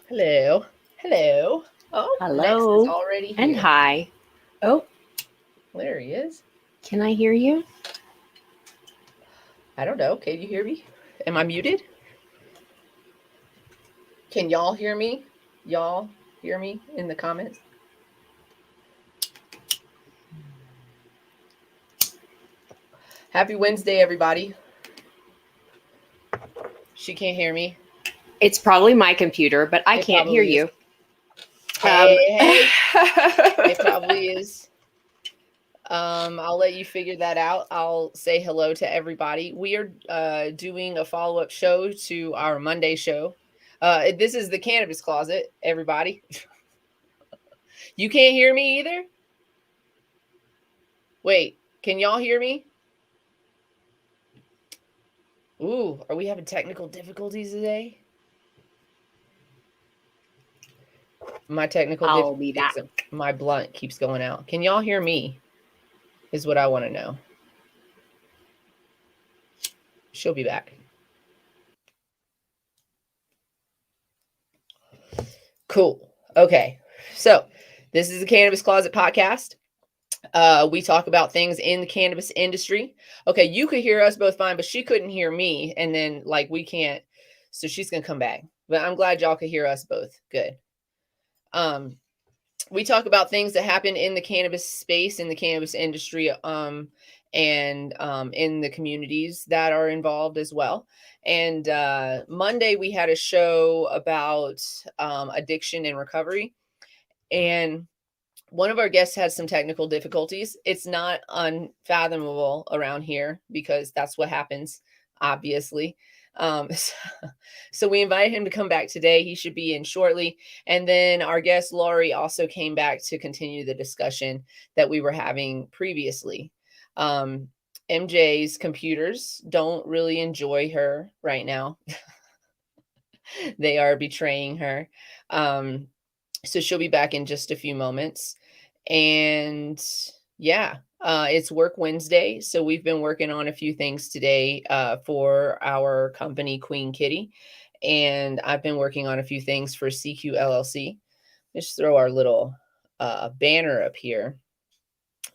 Hello. Hello. Oh, Max is Hello already and here. hi. Oh, There he is. can I hear you? I don't know. Can you hear me? Am I muted? Can y'all hear me? Y'all hear me in the comments? Happy Wednesday, everybody. She can't hear me. It's probably my computer, but I It can't hear probably is. you. Hey. It probably is. I'll let you figure that out. I'll say hello to everybody. We are doing a follow-up show to our Monday show. This is the Cannabis Closet, everybody. You can't hear me either? Wait, can y'all hear me? Ooh, are we having technical difficulties today? My technical I'll be difficulties, back. my blunt keeps going out. Can y'all hear me? Is what I want to know. She'll be back. Cool. Okay. So, this is the Cannabis Closet podcast. We talk about things in the cannabis industry. Okay, you could hear us both fine, but she couldn't hear me. And then, like, we can't. So, she's going to come back. But I'm glad y'all could hear us both. Good. We talk about things that happen in the cannabis space, in the cannabis industry, and in the communities that are involved as well. And Monday we had a show about addiction and recovery, and one of our guests had some technical difficulties. It's not unfathomable around here because that's what happens, obviously. Um, so we invited him to come back today. He should be in shortly. And then our guest, Laurie, also came back to continue the discussion that we were having previously. MJ's computers don't really enjoy her right now. They are betraying her. So she'll be back in just a few moments. And yeah, it's Work Wednesday. So we've been working on a few things today for our company, Queen Kitty. And I've been working on a few things for CQ LLC. Just throw our little banner up here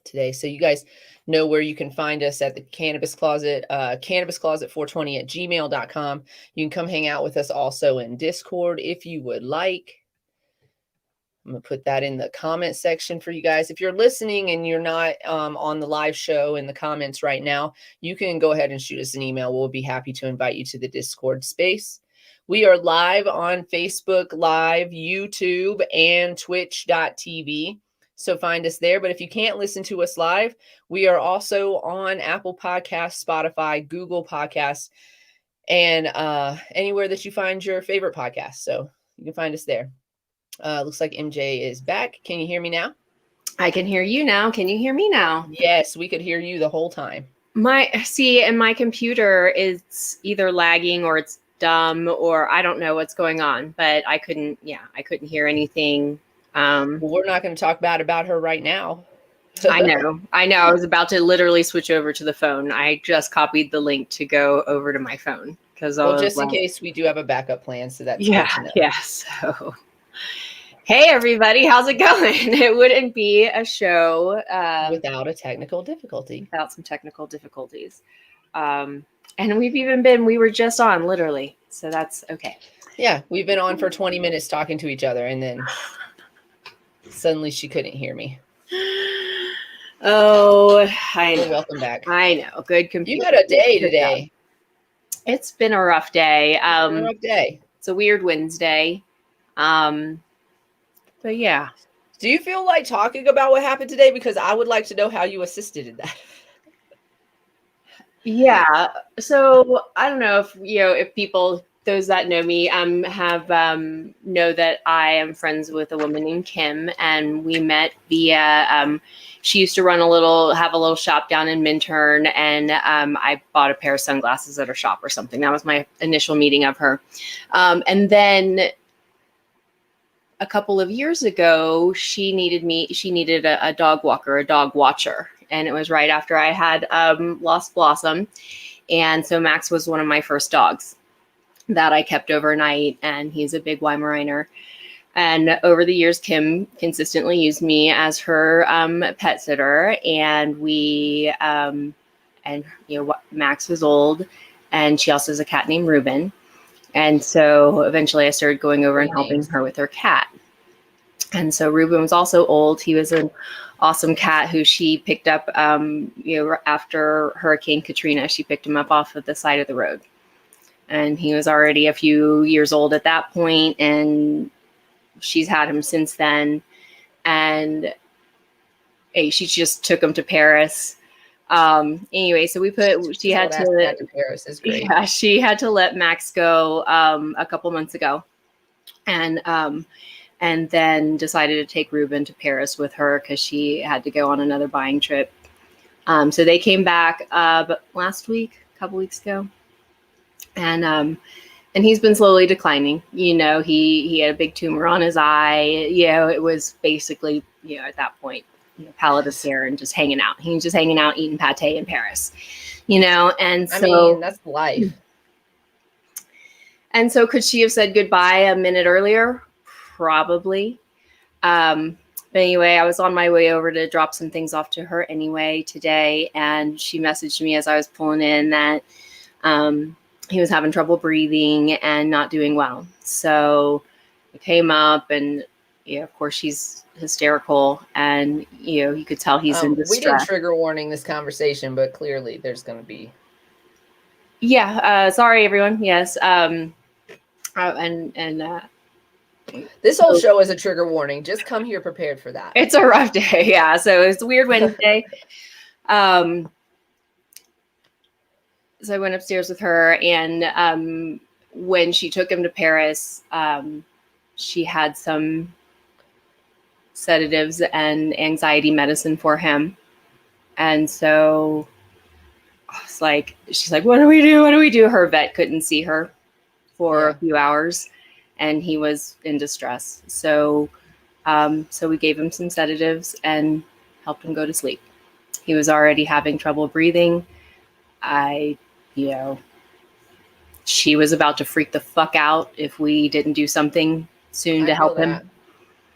today. So you guys know where you can find us at the Cannabis Closet, cannabiscloset420@gmail.com. You can come hang out with us also in Discord if you would like. I'm going to put that in the comment section for you guys. If you're listening and you're not on the live show in the comments right now, you can go ahead and shoot us an email. We'll be happy to invite you to the Discord space. We are live on Facebook Live, YouTube, and Twitch.tv. So find us there. But if you can't listen to us live, we are also on Apple Podcasts, Spotify, Google Podcasts, and anywhere that you find your favorite podcast. So you can find us there. Looks like MJ is back. Can you hear me now? I can hear you now. Can you hear me now? Yes, we could hear you the whole time. And my computer is either lagging or it's dumb or I don't know what's going on, but I couldn't hear anything. Well, we're not going to talk bad about her right now. I know. I was about to literally switch over to the phone. I just copied the link to go over to my phone because just in case we do have a backup plan, so that's good to know. Yeah. So, hey everybody, how's it going? It wouldn't be a show without a technical difficulty. Without some technical difficulties, and we were just on literally, so that's okay. Yeah, we've been on for 20 minutes talking to each other, and then suddenly she couldn't hear me. Oh, I know. Well, welcome back. I know. Good computer. You had a day today. It's been a rough day. It's a weird Wednesday. But yeah. Do you feel like talking about what happened today? Because I would like to know how you assisted in that. Yeah. So I don't know if people, those that know me, have know that I am friends with a woman named Kim, and we met via. She used to have a little shop down in Minturn, and I bought a pair of sunglasses at her shop or something. That was my initial meeting of her, and then a couple of years ago, she needed a dog walker, a dog watcher. And it was right after I had lost Blossom. And so Max was one of my first dogs. that I kept overnight, and he's a big Weimaraner. And over the years, Kim consistently used me as her pet sitter, and Max was old, and she also has a cat named Ruben. And so eventually I started going over and helping her with her cat. And so Ruben was also old. He was an awesome cat who she picked up, after Hurricane Katrina. She picked him up off of the side of the road. And he was already a few years old at that point, and she's had him since then. And she just took him to Paris. Anyway, so she had to Paris is great. Yeah, she had to let Max go a couple months ago. And then decided to take Ruben to Paris with her because she had to go on another buying trip. So they came back last week, a couple weeks ago. And he's been slowly declining. He had a big tumor on his eye. It was basically, at that point, palliative care and just hanging out. He was just hanging out, eating pate in Paris, and so that's life. And so could she have said goodbye a minute earlier? Probably. But anyway, I was on my way over to drop some things off to her anyway today. And she messaged me as I was pulling in that he was having trouble breathing and not doing well. So I came up and, of course, she's hysterical. And, you could tell he's in distress. We did trigger warning this conversation, but clearly there's going to be. Yeah. Sorry, everyone. Yes. This whole show is a trigger warning. Just come here prepared for that. It's a rough day. Yeah. So it's a weird Wednesday. So I went upstairs with her, and when she took him to Paris, she had some sedatives and anxiety medicine for him. And so she's like, what do we do? What do we do? Her vet couldn't see her for a few hours, and he was in distress. So we gave him some sedatives and helped him go to sleep. He was already having trouble breathing. She was about to freak the fuck out if we didn't do something soon to help him.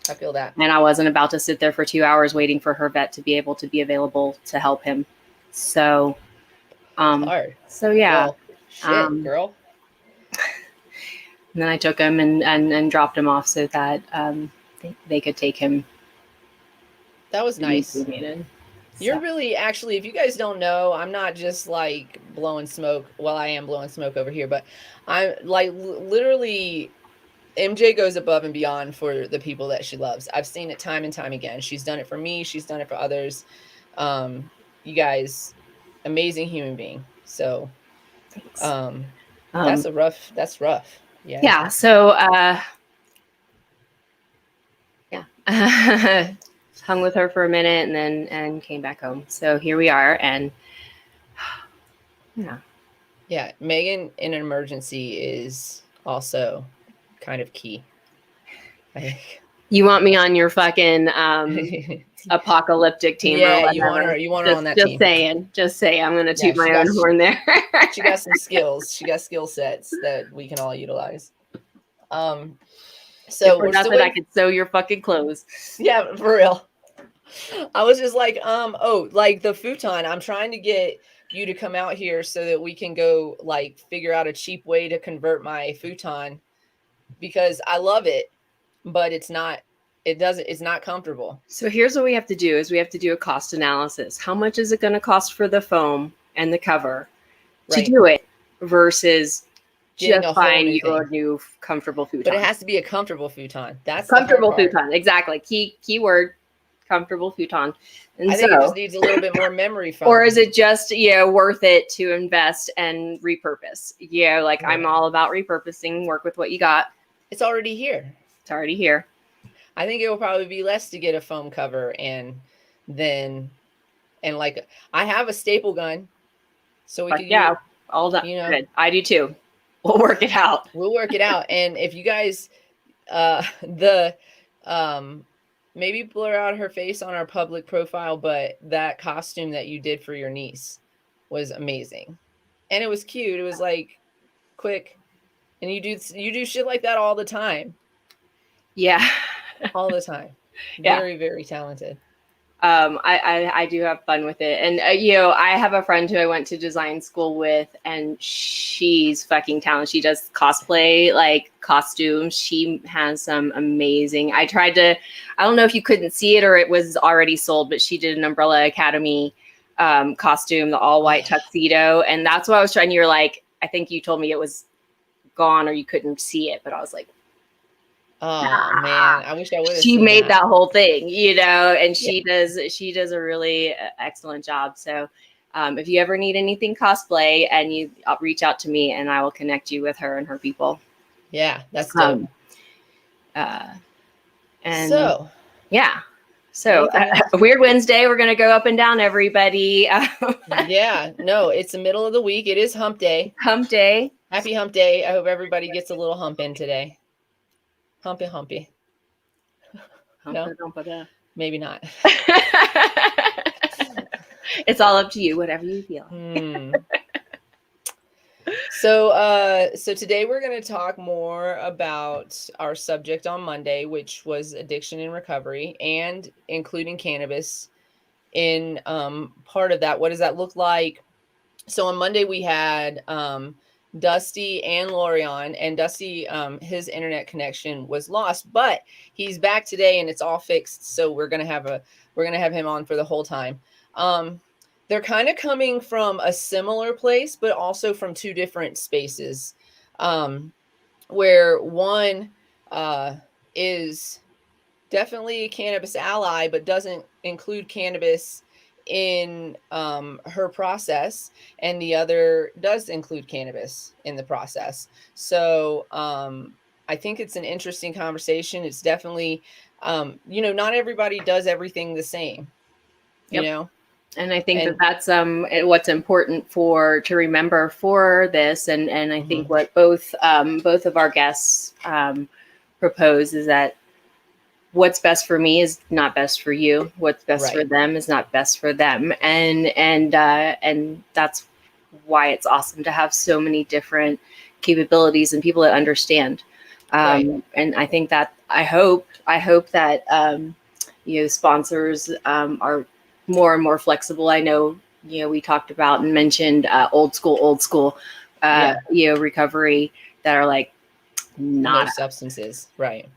I feel that. And I wasn't about to sit there for 2 hours waiting for her vet to be able to be available to help him. So, hard. So yeah. Well, shit, girl. And then I took him and dropped him off so that they could take him. That was nice. You're So. really, actually, if you guys don't know, I'm not just like blowing smoke. Well, I am blowing smoke over here, but I'm like literally, MJ goes above and beyond for the people that she loves. I've seen it time and time again. She's done it for me. She's done it for others. You guys, amazing human being. So, that's rough. Yeah. Yeah. So, hung with her for a minute and came back home. So here we are. And yeah, Megan in an emergency is also kind of key. You want me on your fucking apocalyptic team? Yeah, you want her on that team. Just saying. I'm gonna toot my own horn there. She got some skills. She got skill sets that we can all utilize. So we're not that I could sew your fucking clothes. Yeah, for real. I was just like, like the futon. I'm trying to get you to come out here so that we can go like figure out a cheap way to convert my futon, because I love it, but it's not comfortable. So here's what we have to do is we have to do a cost analysis. How much is it going to cost for the foam and the cover to do it versus just buying you a new comfortable futon? But it has to be a comfortable futon. That's comfortable futon. Exactly. Keyword, comfortable futon. And I think it just needs a little bit more memory foam. Or is it just, worth it to invest and repurpose? I'm all about repurposing, work with what you got. It's already here. I think it will probably be less to get a foam cover and like I have a staple gun, so we could all that. Good. I do too. We'll work it out. And if you guys, maybe blur out her face on our public profile, but that costume that you did for your niece was amazing, and it was cute. It was like quick And you do shit like that all the time. Yeah. All the time. Yeah. Very, very talented. I do have fun with it. And, I have a friend who I went to design school with, and she's fucking talented. She does cosplay, like costumes. She has some amazing, I don't know if you couldn't see it or it was already sold, but she did an Umbrella Academy costume, the all white tuxedo. And that's what I was trying. You're like, I think you told me it was gone or you couldn't see it, but I was like, oh man, I wish I would have she seen made that whole thing, and Yeah. she does a really excellent job. So if you ever need anything cosplay, and I'll reach out to me and I will connect you with her and her people. Yeah, that's dope. And so yeah. So anything else? Weird Wednesday, we're gonna go up and down, everybody. Yeah, no, it's the middle of the week. It is hump day. Hump day. Happy hump day. I hope everybody gets a little hump in today. Humpy humpy. No, maybe not. It's all up to you, whatever you feel. So today we're going to talk more about our subject on Monday, which was addiction and recovery, and including cannabis in part of that. What does that look like? So on Monday we had Dusty and Lori on, and Dusty, his internet connection was lost, but he's back today and it's all fixed. So we're gonna have him on for the whole time. They're kind of coming from a similar place, but also from two different spaces, where one is definitely a cannabis ally, but doesn't include cannabis in her process, and the other does include cannabis in the process. So I think it's an interesting conversation. It's definitely, not everybody does everything the same, And I think that's what's important to remember for this, and I think what both of our guests propose is that what's best for me is not best for you. What's best for them is not best for them, and that's why it's awesome to have so many different capabilities and people that understand. And I think that I hope that sponsors are more and more flexible. I know we talked about and mentioned old school recovery that are like not no substances, right?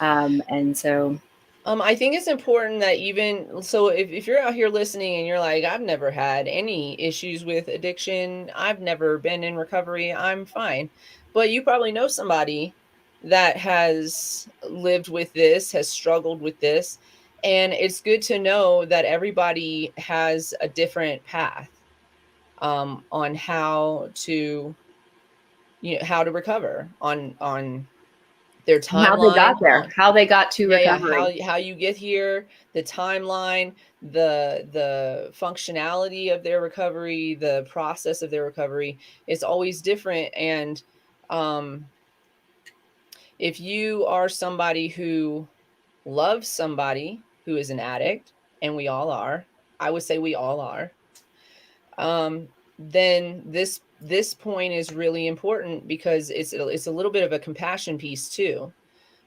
And so I think it's important that if you're out here listening and you're like, I've never had any issues with addiction, I've never been in recovery, I'm fine. But you probably know somebody that has lived with this, has struggled with this. And it's good to know that everybody has a different path on how to recover, on their timeline, how they got there, how they got to recovery, how you get here, the timeline, the functionality of their recovery, the process of their recovery is always different. And if you are somebody who loves somebody who is an addict, and we all are, I would say we all are, then this point is really important, because it's a little bit of a compassion piece too.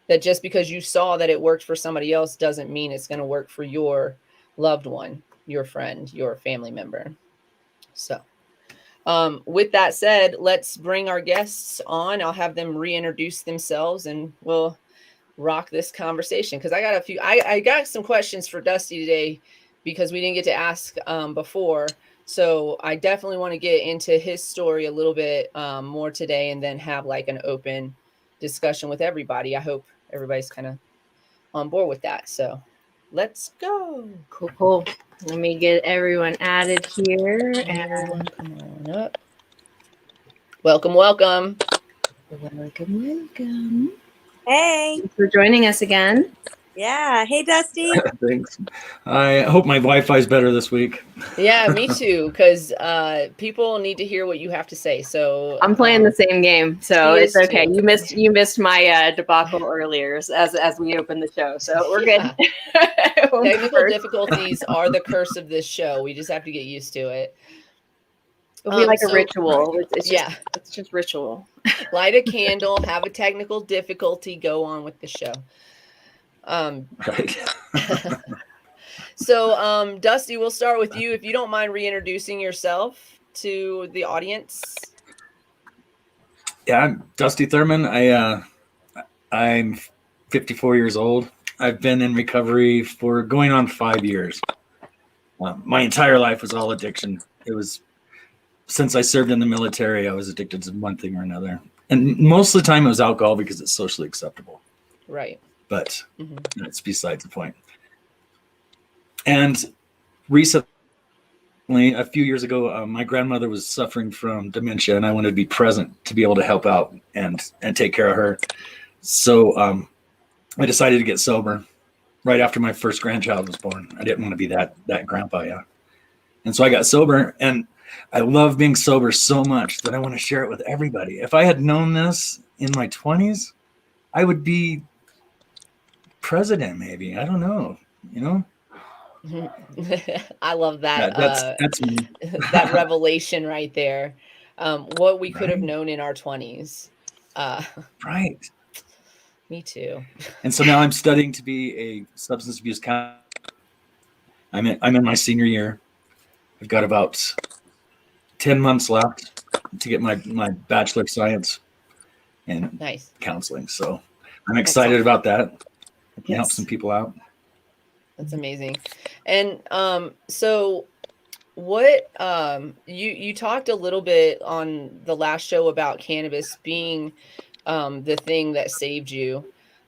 That just because you saw that it worked for somebody else doesn't mean it's going to work for your loved one, your friend, your family member. So with that said, let's bring our guests on. I'll have them reintroduce themselves and we'll rock this conversation, because I got some questions for Dusty today because we didn't get to ask before. So I definitely want to get into his story a little bit more today, and then have like an open discussion with everybody. I hope everybody's kind of on board with that. So let's go. Cool. Let me get everyone added here. Everyone come on up. Welcome. Hey. Thanks for joining us again. Yeah. Hey, Dusty. Thanks. I hope my Wi-Fi is better this week. Yeah, me too, because people need to hear what you have to say. So I'm playing the same game, so it's okay. too. You missed my debacle earlier as we opened the show, so we're good. Technical difficulties are the curse of this show. We just have to get used to it. It'll be like a So- ritual. It's just, Yeah. it's just ritual. Light a candle, have a technical difficulty, go on with the show. Right. So, Dusty, we'll start with you. If you don't mind reintroducing yourself to the audience. Yeah, I'm Dusty Thurman. I'm 54 years old. I've been in recovery for going on 5 years. My entire life was all addiction. It was since I served in the military, I was addicted to one thing or another. And most of the time it was alcohol because it's socially acceptable. Right. But Mhm. that's besides the point. And recently, a few years ago, my grandmother was suffering from dementia, and I wanted to be present to be able to help out and take care of her. So I decided to get sober right after my first grandchild was born. I didn't want to be that grandpa, yeah. And so I got sober, and I love being sober so much that I want to share it with everybody. If I had known this in my 20s, I would be president, maybe. I don't know, you know? I love that. Yeah, that's me. That revelation right there. What we could have Right. known in our 20s. Right. Me too. And so now I'm studying to be a substance abuse counselor. I'm in my senior year. I've got about 10 months left to get my Bachelor of Science in Nice. counseling. So I'm excited about that. I can help Yes. some people out. That's amazing. And so what you talked a little bit on the last show about cannabis being the thing that saved you.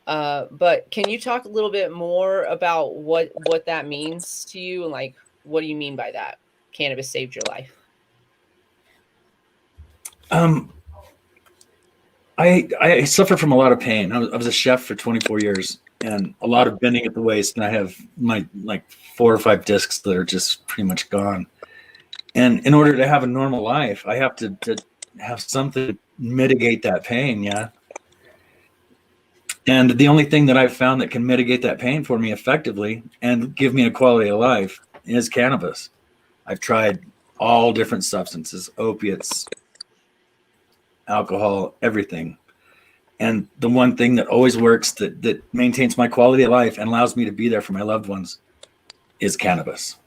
But can you talk a little bit more about what that means to you, and like what do you mean by that? Cannabis saved your life. I suffer from a lot of pain. I was a chef for 24 years and a lot of bending at the waist, and I have my like 4 or 5 discs that are just pretty much gone. And in order to have a normal life, I have to have something to mitigate that pain, yeah. And the only thing that I've found that can mitigate that pain for me effectively and give me a quality of life is cannabis. I've tried all different substances, opiates, alcohol, everything. And the one thing that always works that maintains my quality of life and allows me to be there for my loved ones is cannabis.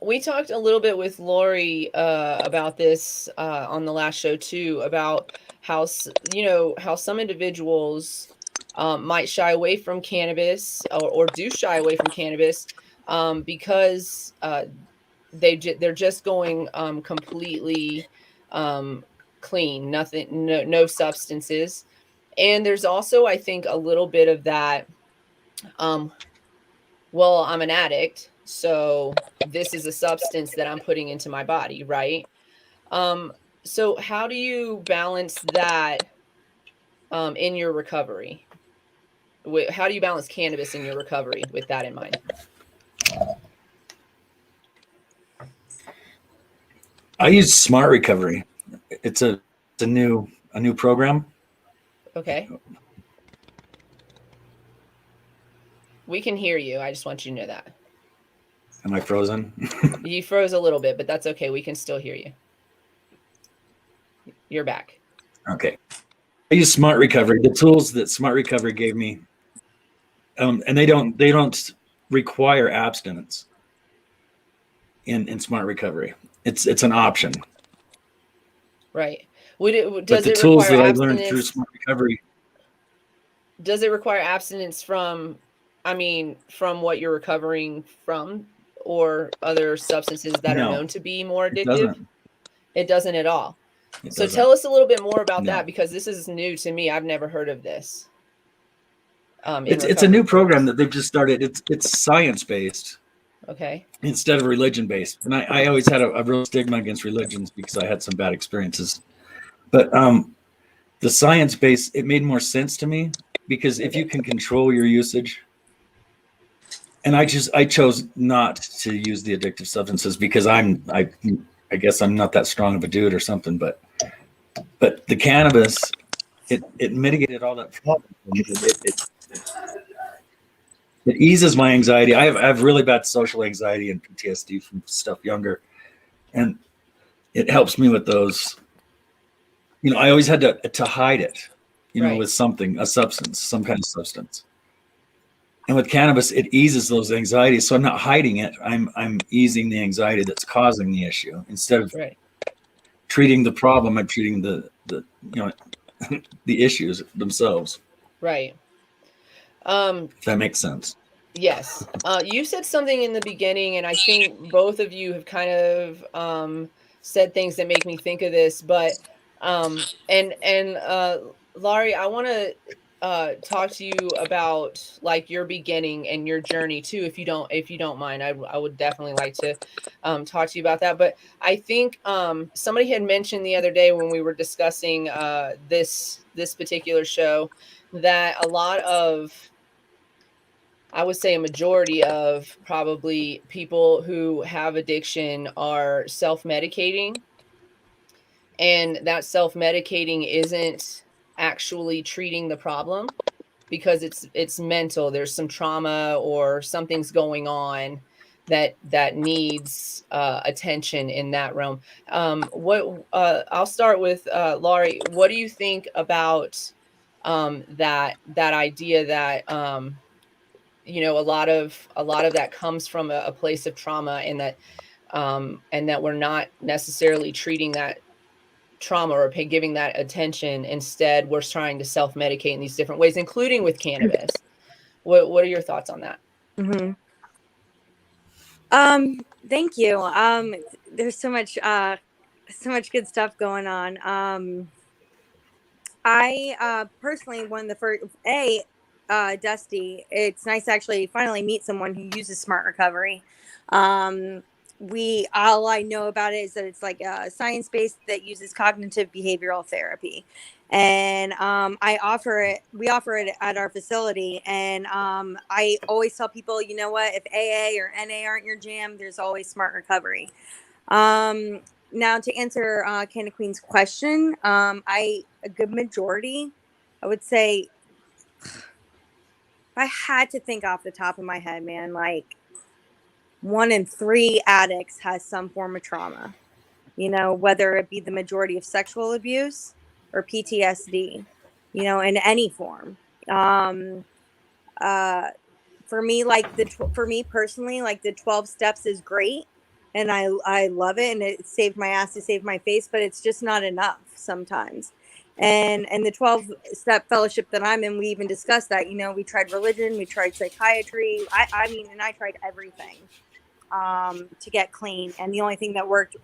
We talked a little bit with Lori about this on the last show too, about how how some individuals might shy away from cannabis or do shy away from cannabis because they're just going completely clean, nothing, no substances. And there's also, I think, a little bit of that. Well, I'm an addict, so this is a substance that I'm putting into my body, right? So how do you balance that in your recovery? How do you balance cannabis in your recovery with that in mind? I use Smart Recovery. It's a new program. Okay. We can hear you. I just want you to know that. Am I frozen? You froze a little bit, but that's okay. We can still hear you. You're back. Okay. I use Smart Recovery. The tools that Smart Recovery gave me, and they don't require abstinence in Smart Recovery. It's an option. Right. But Does the it tools require that I learned through abstinence? Smart Recovery, Does it require abstinence from, from what you're recovering from or other substances that are No, known to be more it addictive? doesn't. It doesn't at all. It So doesn't. tell us a little bit more about No. that, because this is new to me. I've never heard of this. It's a new program that they've just started. It's science based Okay. instead of religion based. And I always had a real stigma against religions because I had some bad experiences. But the science based, it made more sense to me because if you can control your usage, and I chose not to use the addictive substances because I guess I'm not that strong of a dude or something, but the cannabis, it mitigated all that problem. It eases my anxiety. I have really bad social anxiety and PTSD from stuff younger, And it helps me with those. I always had to hide it, Right. with something, a substance, some kind of substance. And with cannabis, it eases those anxieties. So I'm not hiding it. I'm easing the anxiety that's causing the issue. Instead of Right. treating the problem, I'm treating the the issues themselves. Right. If that makes sense. Yes. You said something in the beginning, and I think both of you have kind of said things that make me think of this. But Laurie, I want to talk to you about like your beginning and your journey too, if you don't mind. I would definitely like to talk to you about that. But I think somebody had mentioned the other day when we were discussing this particular show that a lot of, I would say a majority of probably people who have addiction are self-medicating, and that self-medicating isn't actually treating the problem because it's mental. There's some trauma or something's going on that needs attention in that realm. What I'll start with Laurie. What do you think about that idea that a lot of that comes from a place of trauma, and that we're not necessarily treating that trauma or giving that attention? Instead, we're trying to self-medicate in these different ways, including with cannabis. What are your thoughts on that? hmm Thank you. There's so much good stuff going on. I personally, one of the first, Dusty, it's nice to actually finally meet someone who uses smart recovery. Um, all I know about it is that it's like science based that uses cognitive behavioral therapy. And we offer it at our facility. And I always tell people, you know what, if AA or NA aren't your jam, there's always smart recovery. Now to answer Candy Queen's question, a good majority, I would say, if I had to think off the top of my head, man, like 1 in 3 addicts has some form of trauma. Whether it be the majority of sexual abuse or PTSD, in any form. Um, uh, for me, for me personally, like the 12 steps is great, and I love it, and it saved my ass to save my face, but it's just not enough sometimes. And the 12-step fellowship that I'm in, we even discussed that. We tried religion, we tried psychiatry. I mean, and I tried everything to get clean, and the only thing that worked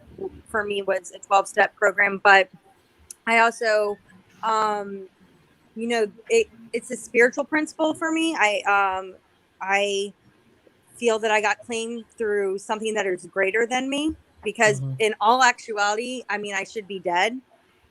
for me was a 12-step program. But I also it's a spiritual principle for me. I feel that I got clean through something that is greater than me, because in all actuality, I mean, I should be dead,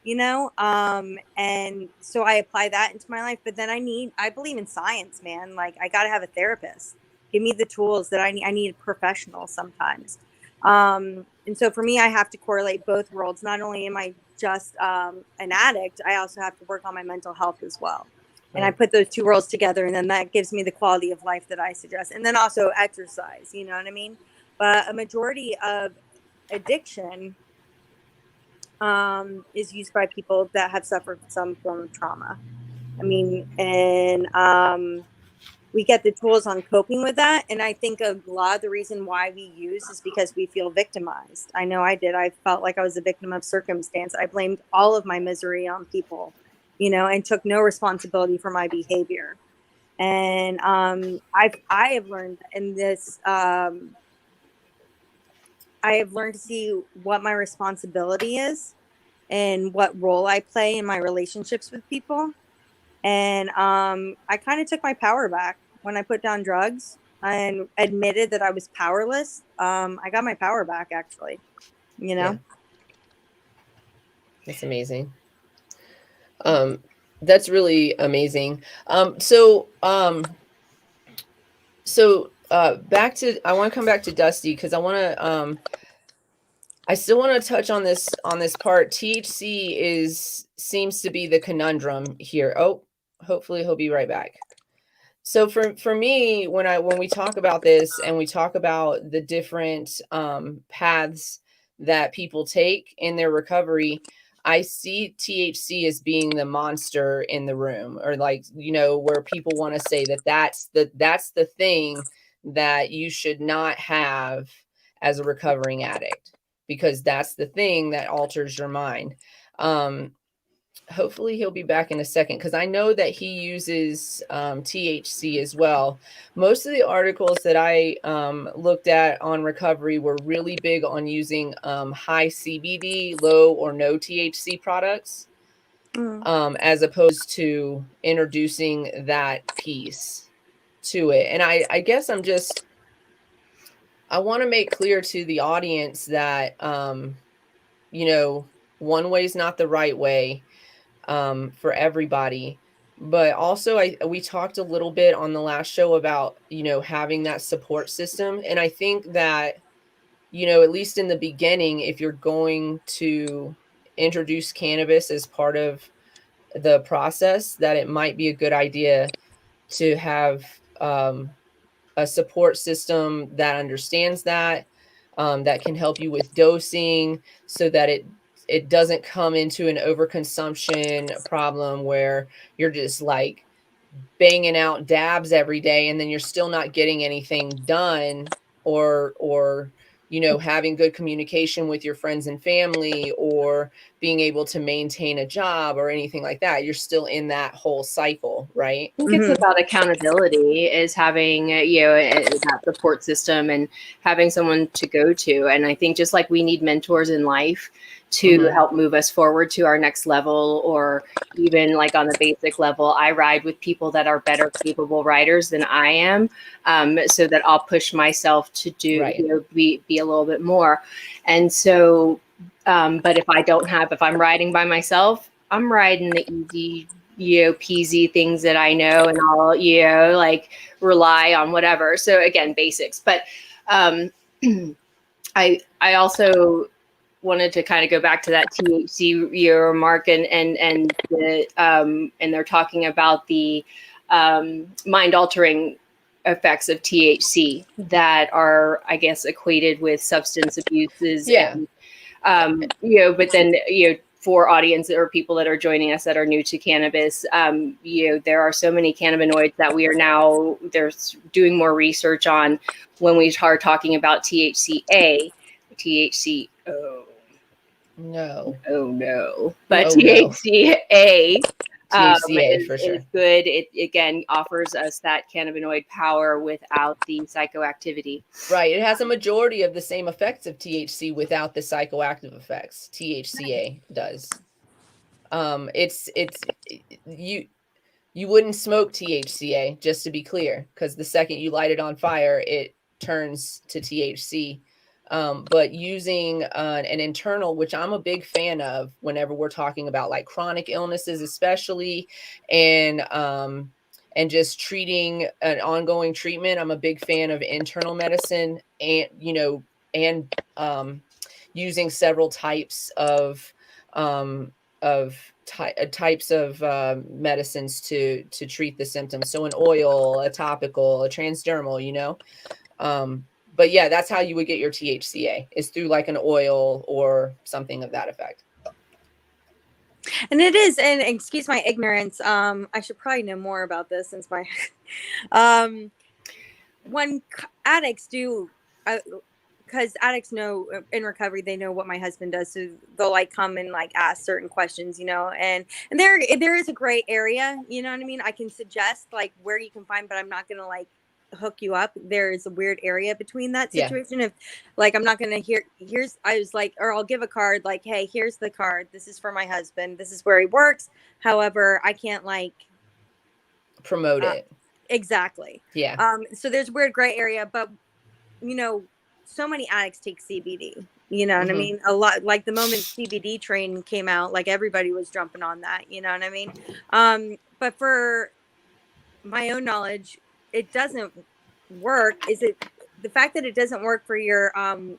and so I apply that into my life. But then I believe in science, man. Like, I got to have a therapist. Give me the tools that I need. I need a professional sometimes. And so for me, I have to correlate both worlds. Not only am I just an addict, I also have to work on my mental health as well. And I put those 2 worlds together, and then that gives me the quality of life that I suggest. And then also exercise, you know what I mean? But a majority of addiction is used by people that have suffered some form of trauma. I mean, and we get the tools on coping with that. And I think a lot of the reason why we use is because we feel victimized. I know I did. I felt like I was a victim of circumstance. I blamed all of my misery on people, and took no responsibility for my behavior. And I have learned in this, I have learned to see what my responsibility is and what role I play in my relationships with people. And I kind of took my power back when I put down drugs and admitted that I was powerless. I got my power back, actually. Yeah. That's amazing. That's really amazing. So back to, I want to come back to Dusty, because I still want to touch on this part. THC seems to be the conundrum here. Oh, hopefully he'll be right back. So for me, when we talk about this and we talk about the different paths that people take in their recovery, I see THC as being the monster in the room, or like, you know, where people want to say that that's the thing that you should not have as a recovering addict, because that's the thing that alters your mind. Hopefully he'll be back in a second, because I know that he uses THC as well. Most of the articles that I looked at on recovery were really big on using high CBD, low or no THC products, as opposed to introducing that piece to it. And I guess I want to make clear to the audience that, you know, one way is not the right way for everybody. But also we talked a little bit on the last show about, you know, having that support system. And I think that, you know, at least in the beginning, if you're going to introduce cannabis as part of the process, that it might be a good idea to have a support system that understands that, that can help you with dosing, so that it doesn't come into an overconsumption problem where you're just like banging out dabs every day and then you're still not getting anything done, or you know, having good communication with your friends and family, or being able to maintain a job or anything like that. You're still in that whole cycle, right? I think it's about accountability, is having, you know, that support system and having someone to go to. And I think just like we need mentors in life to help move us forward to our next level, or even like on the basic level, I ride with people that are better capable riders than I am, so that I'll push myself to do, you know, be a little bit more. And so, but if I'm riding by myself, I'm riding the easy, you know, peasy things that I know, and I'll, you know, like rely on whatever. So again, basics. But I also wanted to kind of go back to that THC year mark, and the and they're talking about the mind altering effects of THC that are, I guess, equated with substance abuses. Yeah. And, you know, but then, you know, for audience or people that are joining us that are new to cannabis, you know, there are so many cannabinoids that we are now, there's doing more research on when we start talking about THCA, THCO. No. Oh no. But Oh, THCA, THCA for sure. is good. It again offers us that cannabinoid power without the psychoactivity. Right. It has a majority of the same effects of THC without the psychoactive effects. THCA does. It's you wouldn't smoke THCA, just to be clear, because the second you light it on fire, it turns to THC. But using an internal, which I'm a big fan of whenever we're talking about like chronic illnesses, especially, and just treating an ongoing treatment, I'm a big fan of internal medicine, and, you know, and using several types of types of medicines to treat the symptoms. So an oil, a topical, a transdermal, you know. But yeah, that's how you would get your THCA, is through like an oil or something of that effect. And it is, and excuse my ignorance, I should probably know more about this, since my when addicts do, because addicts know in recovery, they know what my husband does, so they'll like come and like ask certain questions, you know, and there is a gray area, you know what I mean? I can suggest like where you can find, but I'm not gonna like hook you up. There is a weird area between that situation. If like, I'm not gonna I was like, or I'll give a card like, hey, here's the card, this is for my husband, this is where he works, however I can't like promote it. Exactly. Yeah. So there's weird gray area, but you know, so many addicts take CBD, you know what I mean? A lot, like the moment CBD train came out, like everybody was jumping on that, you know what I mean? But for my own knowledge, it doesn't work. Is it the fact that it doesn't work for your,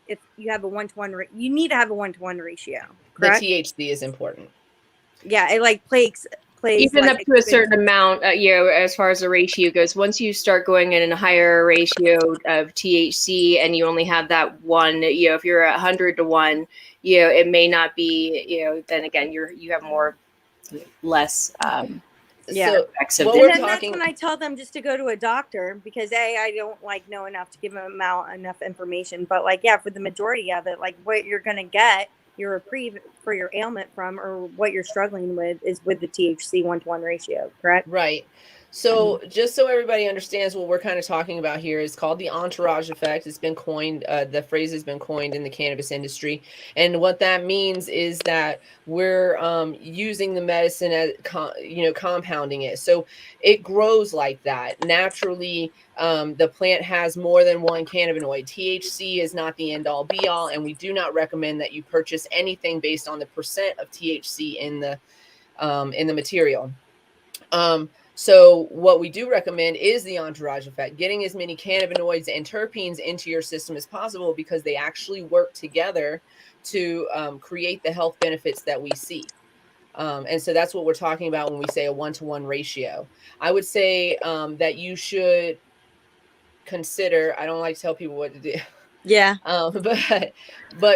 if you have a 1-to-1, you need to have a 1-to-1 ratio, correct? The THC is important. Yeah. It like plays place. Even like up to a certain amount, as far as the ratio goes, once you start going in a higher ratio of THC and you only have that one, if you're 100 to 1, it may not be, then again, you have less. So effects of what it. we're And then talking, that's when I tell them just to go to a doctor because I don't like know enough to give them out enough information. But like, yeah, for the majority of it, like what you're gonna get your reprieve for your ailment from, or what you're struggling with, is with the THC 1-to-1 ratio, correct? right. So just so everybody understands what we're kind of talking about here, is called the entourage effect. It's been coined, the phrase has been coined in the cannabis industry. And what that means is that we're using the medicine as, compounding it. So it grows like that. Naturally, the plant has more than one cannabinoid. THC is not the end all be all, and we do not recommend that you purchase anything based on the percent of THC in the material. So what we do recommend is the entourage effect, getting as many cannabinoids and terpenes into your system as possible, because they actually work together to create the health benefits that we see. And so that's what we're talking about when we say a 1-to-1 ratio. I would say that you should consider, I don't like to tell people what to do. Yeah. But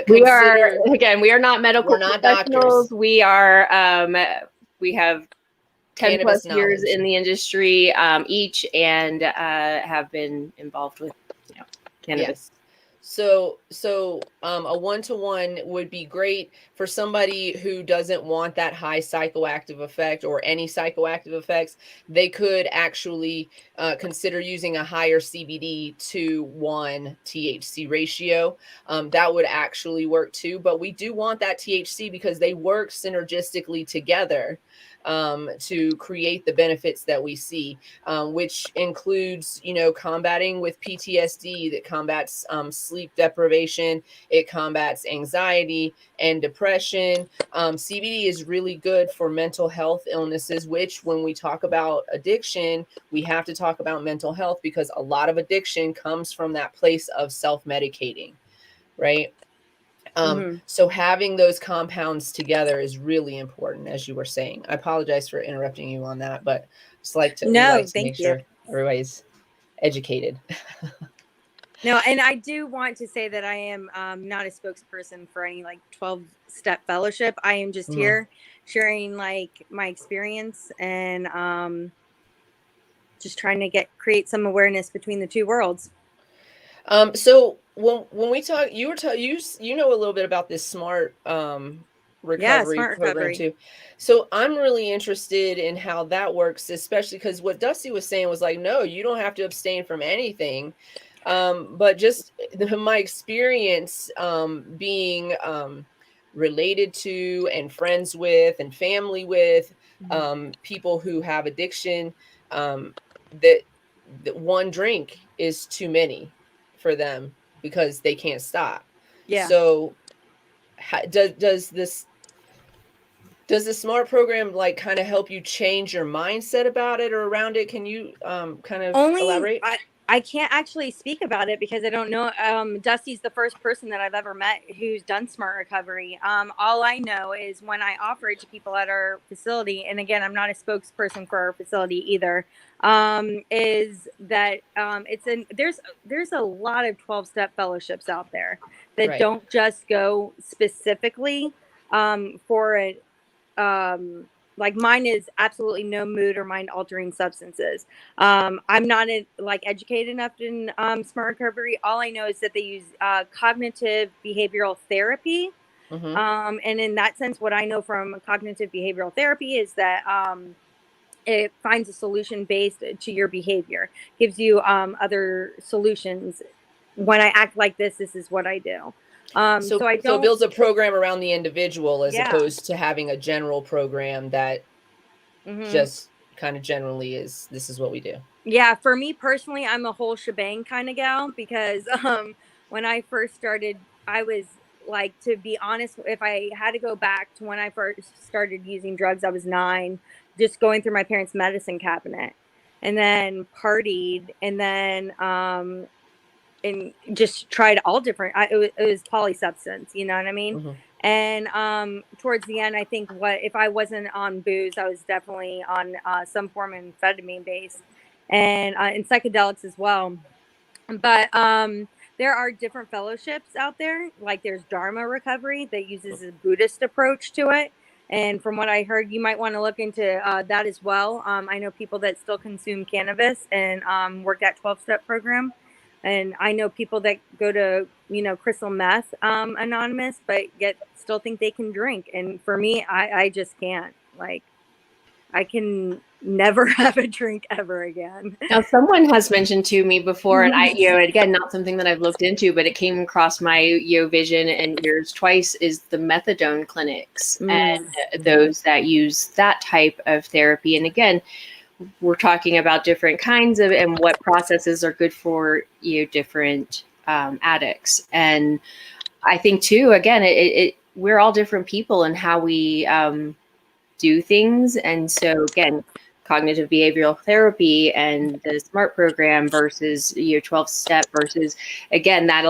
We are, consider, again, we are not medical we're not professionals. doctors. We are, we have 10 Cannabis plus years knowledge. in the industry each, and have been involved with cannabis. Yes. So a 1-to-1 would be great for somebody who doesn't want that high psychoactive effect or any psychoactive effects. They could actually consider using a higher CBD to 1 THC ratio. That would actually work too. But we do want that THC because they work synergistically together to create the benefits that we see, which includes, combating with PTSD, that combats sleep deprivation, it combats anxiety and depression. CBD is really good for mental health illnesses, which when we talk about addiction, we have to talk about mental health, because a lot of addiction comes from that place of self-medicating, right? So having those compounds together is really important, as you were saying. I apologize for interrupting you on that, but we like to Thank make you. sure everybody's educated. No, and I do want to say that I am not a spokesperson for any like 12-step fellowship. I am just here sharing like my experience and just trying to create some awareness between the two worlds. So when we talk, you know a little bit about this smart recovery smart program recovery. too. So I'm really interested in how that works, especially because what Dusty was saying was like, no, you don't have to abstain from anything. But just my experience being related to and friends with and family with people who have addiction, that one drink is too many for them because they can't stop. Yeah. So does the SMART program like kind of help you change your mindset about it or around it? Can you kind of elaborate? I can't actually speak about it because I don't know. Dusty's the first person that I've ever met who's done smart recovery. All I know is when I offer it to people at our facility, and again, I'm not a spokesperson for our facility either, is that there's a lot of 12-step fellowships out there that don't just go specifically for it. Like mine is absolutely no mood or mind altering substances. I'm not educated enough in smart recovery. All I know is that they use cognitive behavioral therapy. And in that sense, what I know from cognitive behavioral therapy is that it finds a solution based to your behavior, gives you other solutions. When I act like this is what I do. So it builds a program around the individual as opposed to having a general program that just kind of generally is, this is what we do. Yeah, for me personally, I'm a whole shebang kind of gal because when I first started, I was like, to be honest, if I had to go back to when I first started using drugs, I was 9, just going through my parents' medicine cabinet, and then partied, and then and just tried all different. It was polysubstance, you know what I mean? And towards the end, I think if I wasn't on booze, I was definitely on some form of amphetamine based and psychedelics as well. But there are different fellowships out there. Like there's Dharma Recovery that uses a Buddhist approach to it. And from what I heard, you might want to look into that as well. I know people that still consume cannabis and work that 12-step program. And I know people that go to, crystal meth anonymous, but yet still think they can drink. And for me, I just can't. Like, I can never have a drink ever again. Now, someone has mentioned to me before, and I, again, not something that I've looked into, but it came across my, vision and ears twice, is the methadone clinics and those that use that type of therapy. And again, we're talking about different kinds of and what processes are good for different addicts. And I think too, again, we're all different people in how we do things. And so again, cognitive behavioral therapy and the SMART program versus 12-step versus, again, that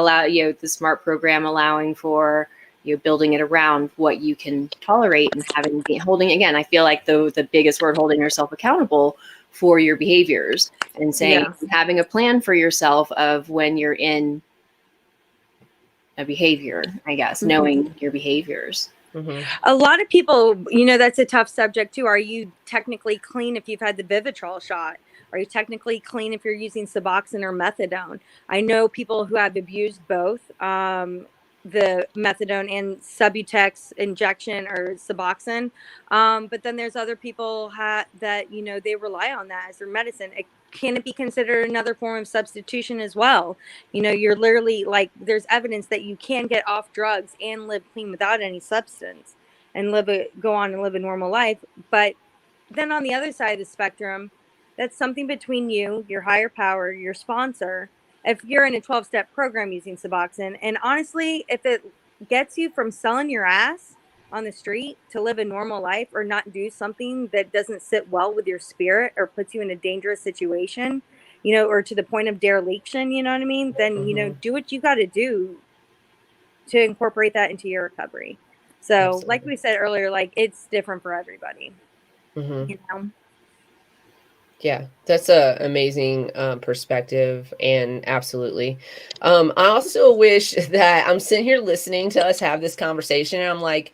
the SMART program allowing for building it around what you can tolerate and holding, again, I feel like the biggest word, holding yourself accountable for your behaviors and saying, having a plan for yourself of when you're in a behavior, I guess, knowing your behaviors. A lot of people, that's a tough subject too. Are you technically clean if you've had the Vivitrol shot? Are you technically clean if you're using Suboxone or methadone? I know people who have abused both the methadone and Subutex injection or Suboxone. But then there's other people that, they rely on that as their medicine. Can it be considered another form of substitution as well? You're literally there's evidence that you can get off drugs and live clean without any substance and go on and live a normal life. But then on the other side of the spectrum, that's something between you, your higher power, your sponsor. If you're in a 12-step program using Suboxone, and honestly, if it gets you from selling your ass on the street to live a normal life or not do something that doesn't sit well with your spirit or puts you in a dangerous situation, or to the point of dereliction, you know what I mean? Then, do what you got to do to incorporate that into your recovery. So absolutely. Like we said earlier, it's different for everybody, Yeah, that's a amazing perspective, and absolutely. I also wish that I'm sitting here listening to us have this conversation, and I'm like,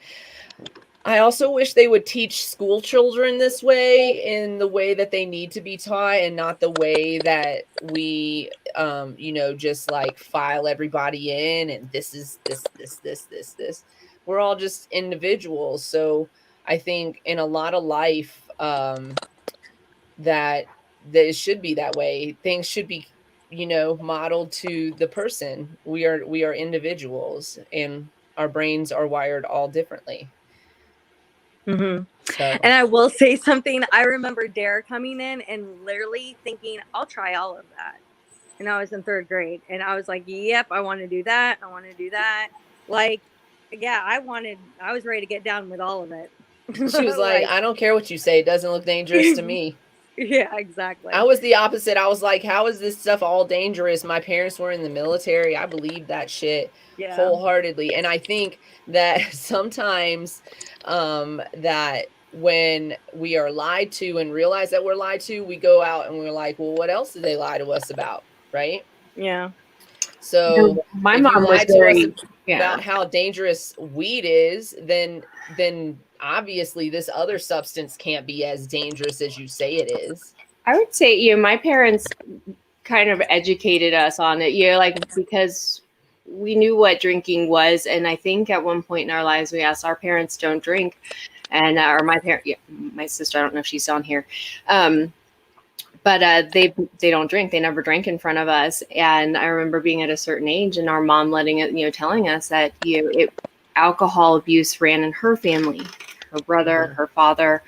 I also wish they would teach school children this way, in the way that they need to be taught, and not the way that we, just file everybody in, and this is this. We're all just individuals. So I think in a lot of life, that it should be that way. Things should be, modeled to the person. We are individuals, and our brains are wired all differently. So. And I will say something. I remember Dare coming in and literally thinking, I'll try all of that. And I was in 3rd grade, and I was like, yep, I want to do that. I want to do that. I was ready to get down with all of it. She was like, I don't care what you say. It doesn't look dangerous to me. Yeah, exactly. I was the opposite. I was like, how is this stuff all dangerous? My parents were in the military. I believe that shit wholeheartedly. And I think that sometimes that when we are lied to and realize that we're lied to, we go out and we're like, well, what else did they lie to us about? Right? Yeah. So my mom lied to us about how dangerous weed is, then obviously this other substance can't be as dangerous as you say it is. I would say, my parents kind of educated us on it, because we knew what drinking was. And I think at one point in our lives, we asked, our parents don't drink. And, or my sister, I don't know if she's on here. But they don't drink. They never drank in front of us. And I remember being at a certain age and our mom telling us that, alcohol abuse ran in her family, her brother, her father.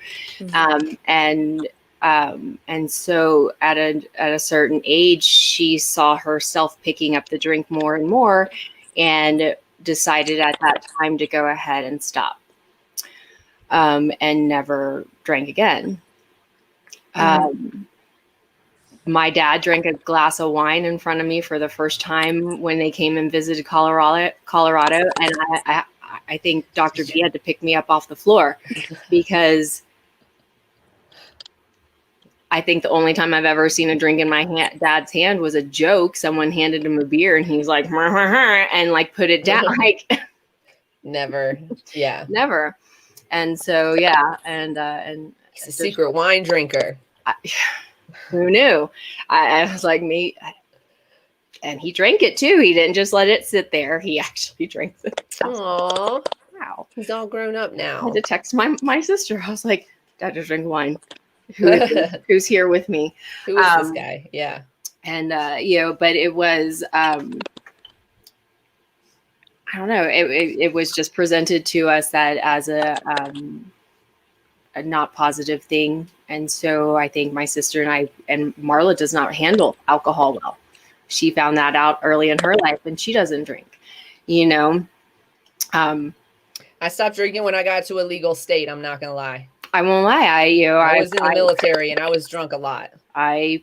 And so at a certain age, she saw herself picking up the drink more and more, and decided at that time to go ahead and stop, and never drank again. My dad drank a glass of wine in front of me for the first time when they came and visited Colorado. And I think Dr. V had to pick me up off the floor because I think the only time I've ever seen a drink in my dad's hand was a joke. Someone handed him a beer and he's like, and like put it down. Like Never. Yeah. never. And so, yeah. And He's a secret wine drinker. Who knew? I was like, me. And he drank it too. He didn't just let it sit there. He actually drank it. Aww. Wow. He's all grown up I now. had to text my sister. I was like, Dad, just drink wine. Who's here with me? Who is this guy? Yeah. And, but it was, I don't know. It was just presented to us that as a not positive thing. And so I think my sister and Marla does not handle alcohol well. She found that out early in her life and she doesn't drink, I stopped drinking when I got to a legal state. I'm not going to lie. I won't lie. I was in the military and I was drunk a lot. I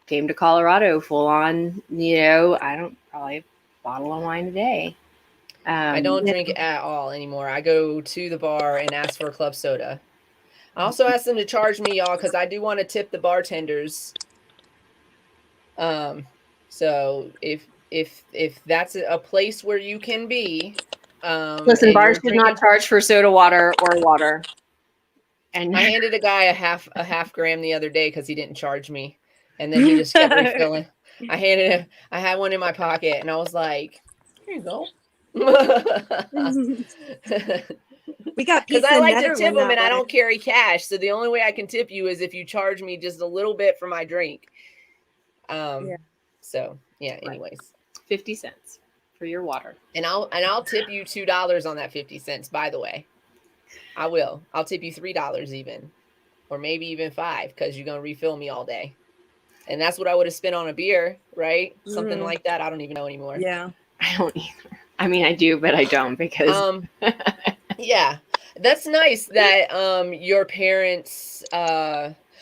came to Colorado full on, I don't probably a bottle of wine a day. I don't drink at all anymore. I go to the bar and ask for a club soda. I also asked them to charge me, y'all, because I do want to tip the bartenders. So if that's a place where you can be, listen, bars should not charge for soda water or water. And I handed a guy a half gram the other day because he didn't charge me, and then he just kept refilling. I had one in my pocket, and I was like, "Here you go." We got because I like to tip them, and I don't carry cash, so the only way I can tip you is if you charge me just a little bit for my drink. So yeah. Anyways, 50 cents for your water, and I'll tip you $2 on that 50 cents. By the way, I will. I'll tip you $3 even, or maybe even $5 because you're gonna refill me all day, and that's what I would have spent on a beer, right? Something like that. I don't even know anymore. Yeah, I don't either. I mean, I do, but I don't because. Yeah, that's nice that your parents.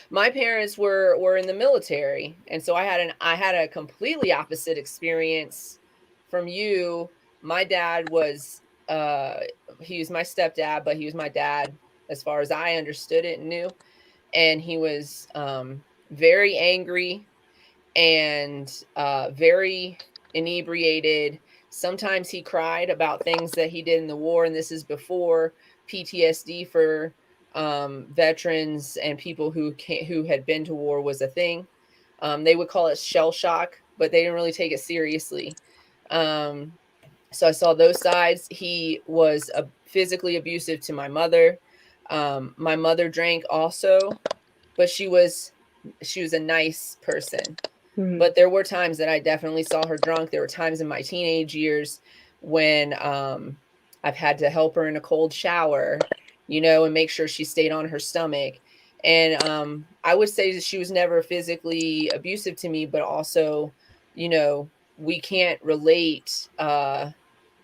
My parents were in the military, and so I had a completely opposite experience from you. My dad was he was my stepdad, but he was my dad as far as I understood it and knew, and he was very angry and very inebriated. Sometimes he cried about things that he did in the war, and this is before PTSD for veterans and people who had been to war was a thing. They would call it shell shock, but they didn't really take it seriously. So I saw those sides. He was physically abusive to my mother. My mother drank also, but she was a nice person. Mm-hmm. But there were times that I definitely saw her drunk. There were times in my teenage years when I've had to help her in a cold shower, and make sure she stayed on her stomach. And I would say that she was never physically abusive to me, but also, we can't relate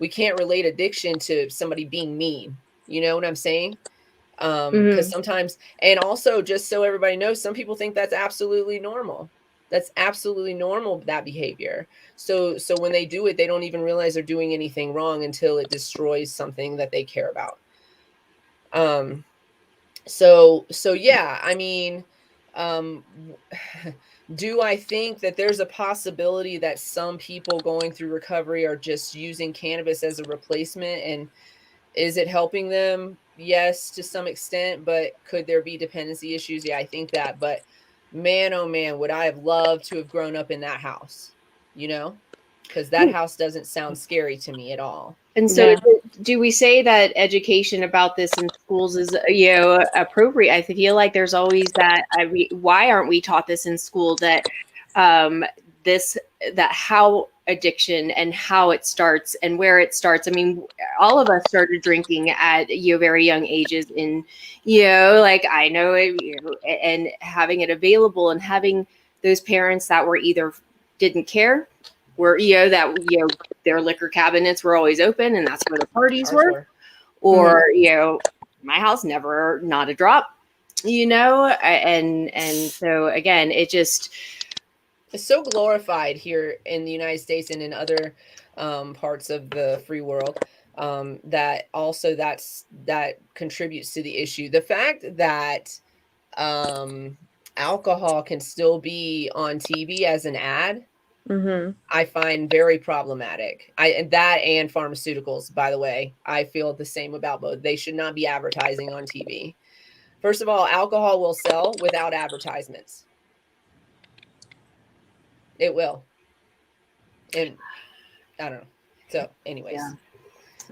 addiction to somebody being mean. You know what I'm saying? Because sometimes, and also just so everybody knows, some people think that's absolutely normal. That's absolutely normal, that behavior. So when they do it, they don't even realize they're doing anything wrong until it destroys something that they care about. So yeah, I mean, do I think that there's a possibility that some people going through recovery are just using cannabis as a replacement? And is it helping them? Yes, to some extent, but could there be dependency issues? Yeah, I think that, but man, oh man, would I have loved to have grown up in that house, because that house doesn't sound scary to me at all. And so do we say that education about this in schools is, appropriate? I feel like there's always that, why aren't we taught this in school, that how addiction and how it starts and where it starts. I mean, all of us started drinking at very young ages, and like I know it, and having it available and having those parents that were either didn't care, were their liquor cabinets were always open and that's where the parties were, or my house never, not a drop, and so again, it's so glorified here in the United States and in other parts of the free world. that also that contributes to the issue. The fact that alcohol can still be on TV as an ad, I find very problematic. And pharmaceuticals, by the way, I feel the same about both. They should not be advertising on TV. First of all, alcohol will sell without advertisements. It will. And I don't know. So anyways,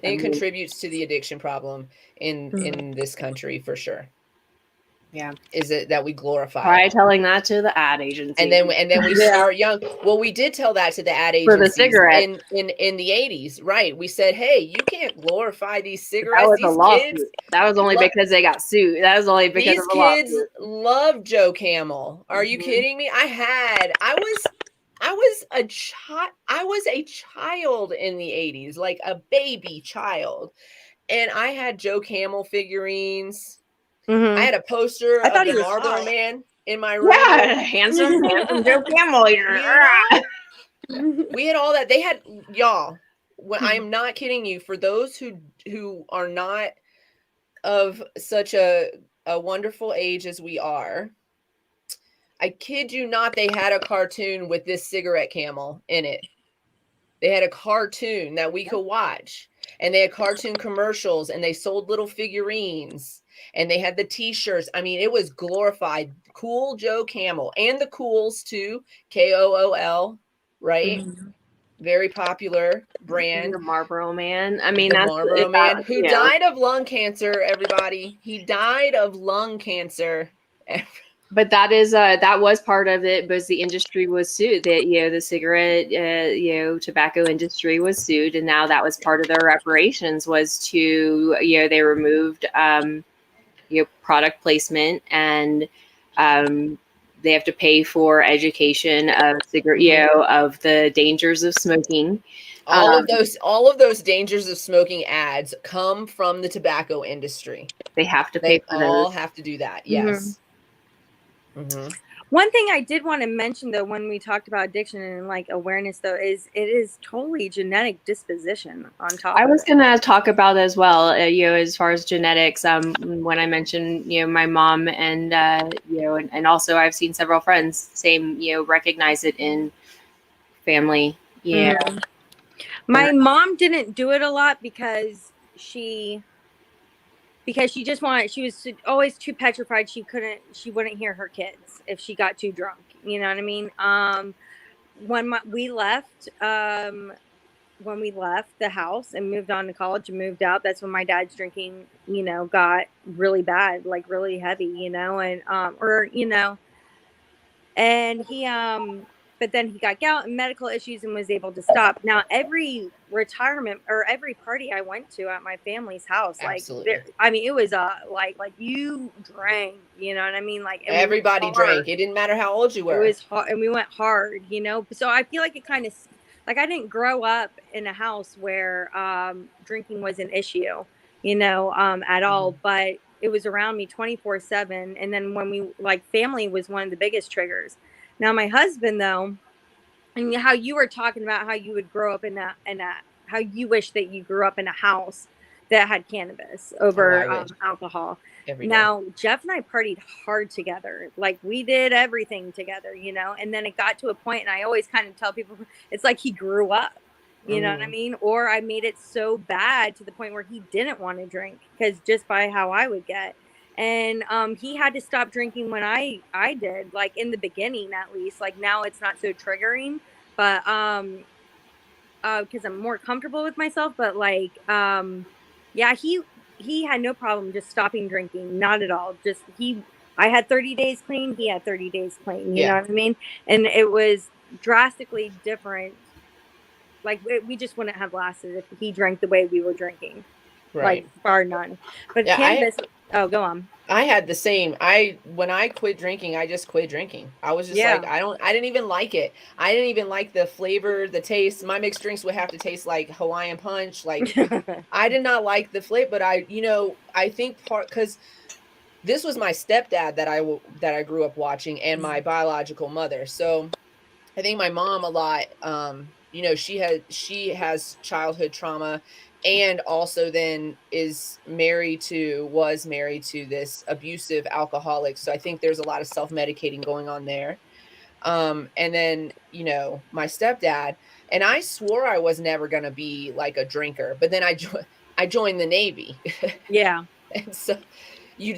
Yeah. it contributes to the addiction problem in this country for sure. Yeah. Is it that we glorify Try it. telling that to the ad agency. And then we start young. Well, we did tell that to the ad agencies for the cigarette in the 80s, right? We said, hey, you can't glorify these cigarettes. That was these a lawsuit. Kids that was only because they got sued. That was only because these of a kids lawsuit. love Joe Camel. Are you kidding me? I was a child in the 80s, like a baby child. And I had Joe Camel figurines. I had a poster of the Marlboro Man in my room. Yeah, handsome Joe Camel. We had all that. They had, y'all, I'm not kidding you. For those who are not of such a wonderful age as we are, I kid you not, they had a cartoon with this cigarette camel in it. They had a cartoon that we could watch. And they had cartoon commercials, and they sold little figurines, and they had the t-shirts. I mean, it was glorified. Cool Joe Camel, and the Cools too. Kool, right? Very popular brand. The Marlboro Man. I mean, the that's Marlboro Man who died of lung cancer. Everybody, he died of lung cancer. But that was part of it, because the industry was sued. That the cigarette tobacco industry was sued, and now that was part of their reparations, was to they removed product placement, and they have to pay for education of cigarette of the dangers of smoking. All of those dangers of smoking ads come from the tobacco industry. They have to pay for those. All have to do that. Yes. One thing I did want to mention, though, when we talked about addiction and like awareness, though, is it is totally genetic disposition on top. I was going to talk about as well, as far as genetics. When I mentioned, my mom and and also I've seen several friends recognize it in family. Yeah. My mom didn't do it a lot because she just wanted, she was always too petrified. She wouldn't hear her kids if she got too drunk. You know what I mean? When we left the house and moved on to college and moved out, that's when my dad's drinking, got really bad, like really heavy, and he, but then he got gout and medical issues and was able to stop. Now, every retirement or every party I went to at my family's house, it was like you drank, you know what I mean? Like everybody drank. It didn't matter how old you were. It was hard, and we went hard, So I feel like it kind of, like, I didn't grow up in a house where drinking was an issue, at all, but it was around me 24/7. And then when family was one of the biggest triggers. Now, my husband, though, and how you were talking about how you would grow up in how you wish that you grew up in a house that had cannabis over alcohol. Now, Jeff and I partied hard together. Like, we did everything together, and then it got to a point, and I always kind of tell people, it's like he grew up, you know what I mean? Or I made it so bad to the point where he didn't want to drink, because just by how I would get. And he had to stop drinking when I did, like in the beginning, at least. Like, now it's not so triggering, but because I'm more comfortable with myself. But he had no problem just stopping drinking, not at all. Just I had 30 days clean, he had 30 days clean. You know what I mean? And it was drastically different. Like, we just wouldn't have lasted if he drank the way we were drinking. Right. Like, bar none. But cannabis. Oh, go on. I had the same. When I quit drinking, I just quit drinking. I was just like, I didn't even like it. I didn't even like the flavor, the taste. My mixed drinks would have to taste like Hawaiian Punch. Like, I did not like the flavor, but I think because this was my stepdad that I grew up watching, and my biological mother. So I think my mom a lot, she has childhood trauma, and also then was married to this abusive alcoholic. So I think there's a lot of self-medicating going on there. And then, you know, my stepdad, and I swore I was never going to be like a drinker, but then I joined the Navy. Yeah. And so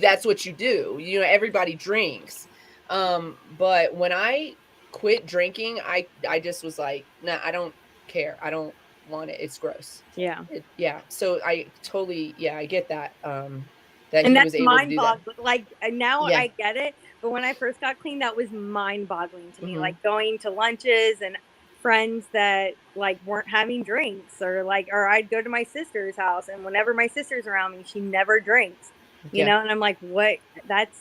that's what you do. You know, everybody drinks. But when I quit drinking, I just was like, nah, I don't care. I don't want it. It's gross. Yeah. Yeah. So I totally, yeah, I get that. That And he that's was able to mind do that. boggling. Like now Yeah. I get it. But when I first got clean, that was mind boggling to me. Mhm. Like going to lunches and friends that like weren't having drinks, or I'd go to my sister's house, and whenever my sister's around me, she never drinks. You Yeah. know, and I'm like, what? That's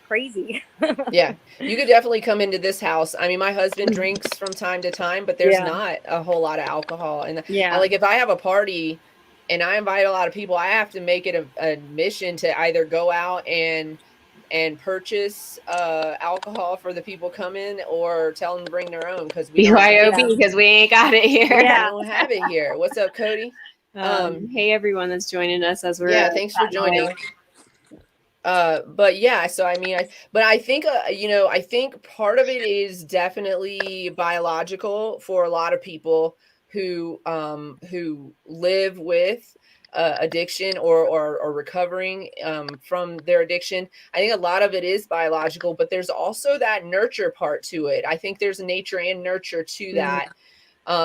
crazy. Yeah. You could definitely come into this house. I mean, my husband drinks from time to time, but there's Yeah. not a whole lot of alcohol. And Yeah. like if I have a party and I invite a lot of people, I have to make it a mission to either go out and purchase alcohol for the people coming, or tell them to bring their own, because we don't have BYOB, because we ain't got it here. we Yeah. don't have it here. What's up, Cody? Hey everyone that's joining us as we're Yeah, thanks for joining. But yeah, so I mean, I think, you know, I think part of it is definitely biological for a lot of people who live with addiction or recovering from their addiction. I think a lot of it is biological, but there's also that nurture part to it. I think there's nature and nurture to that,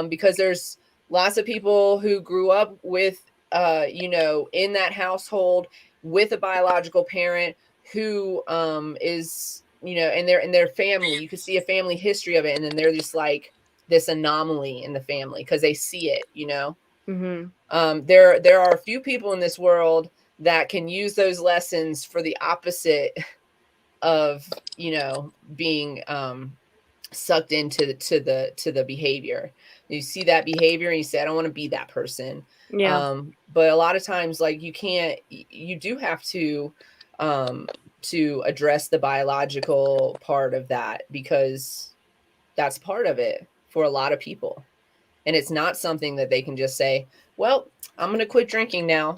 because there's lots of people who grew up with, you know, in that household with a biological parent who is, you know, and their family, you can see a family history of it, and then they're just like this anomaly in the family because they see it, you know. There are a few people in this world that can use those lessons for the opposite of, you know, being sucked into the behavior. You see that behavior and you say, I don't want to be that person. Yeah. But a lot of times, like, you do have to address the biological part of that, because that's part of it for a lot of people. And it's not something that they can just say, well, I'm going to quit drinking now,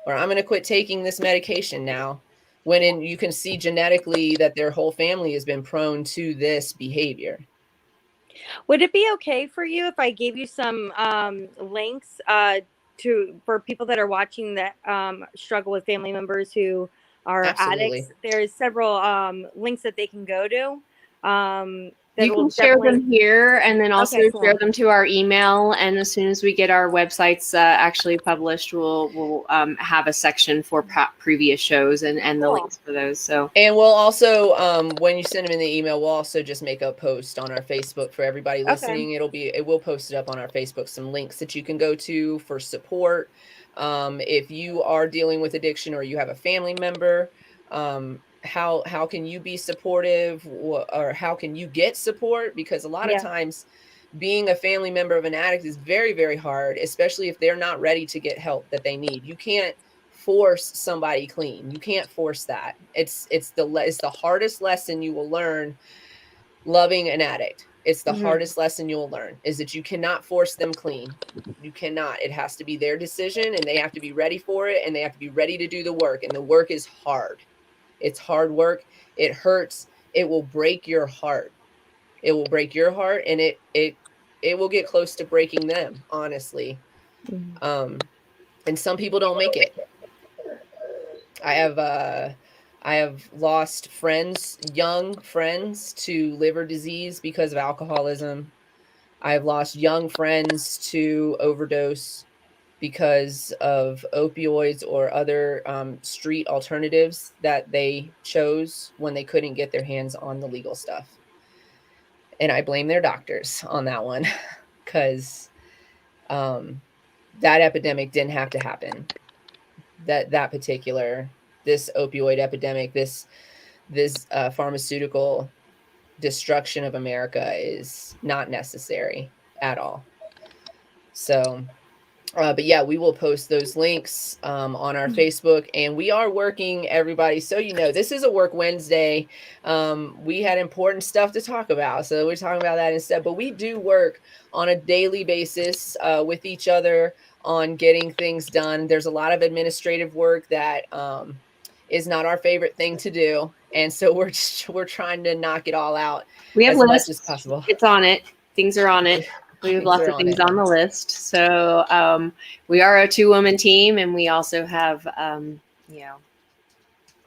or I'm going to quit taking this medication now, when you can see genetically that their whole family has been prone to this behavior. Would it be okay for you if I gave you some links for people that are watching that struggle with family members who are Absolutely. addicts? There's several links that they can go to. That You will can share definitely them here, and then also Okay, cool. share them to our email. And as soon as we get our websites actually published, we'll have a section for previous shows and the Cool. links for those. So, And we'll also, when you send them in the email, we'll also just make a post on our Facebook for everybody listening. We'll post it up on our Facebook, some links that you can go to for support. If you are dealing with addiction or you have a family member, how can you be supportive, or how can you get support? Because a lot of times being a family member of an addict is very, very hard, especially if they're not ready to get help that they need. You can't force somebody clean. You can't force that. It's the hardest lesson you will learn loving an addict. It's the hardest lesson you'll learn, is that you cannot force them clean. You cannot. It has to be their decision, and they have to be ready for it, and they have to be ready to do the work. And the work is hard. It's hard work. It hurts. It will break your heart. It will break your heart, and it will get close to breaking them, honestly. And some people don't make it. I have lost friends, young friends, to liver disease because of alcoholism. I've lost young friends to overdose because of opioids or other street alternatives that they chose when they couldn't get their hands on the legal stuff. And I blame their doctors on that one, because that epidemic didn't have to happen. This opioid epidemic, this pharmaceutical destruction of America is not necessary at all. So But yeah, we will post those links on our Facebook, and we are working, everybody. So, this is a work Wednesday. We had important stuff to talk about, so we're talking about that instead. But we do work on a daily basis with each other on getting things done. There's a lot of administrative work that is not our favorite thing to do. And so we're trying to knock it all out We have as much lists. as possible. It's on it. Things are on it. We have lots of things on the list. So we are a 2-woman team, and we also have,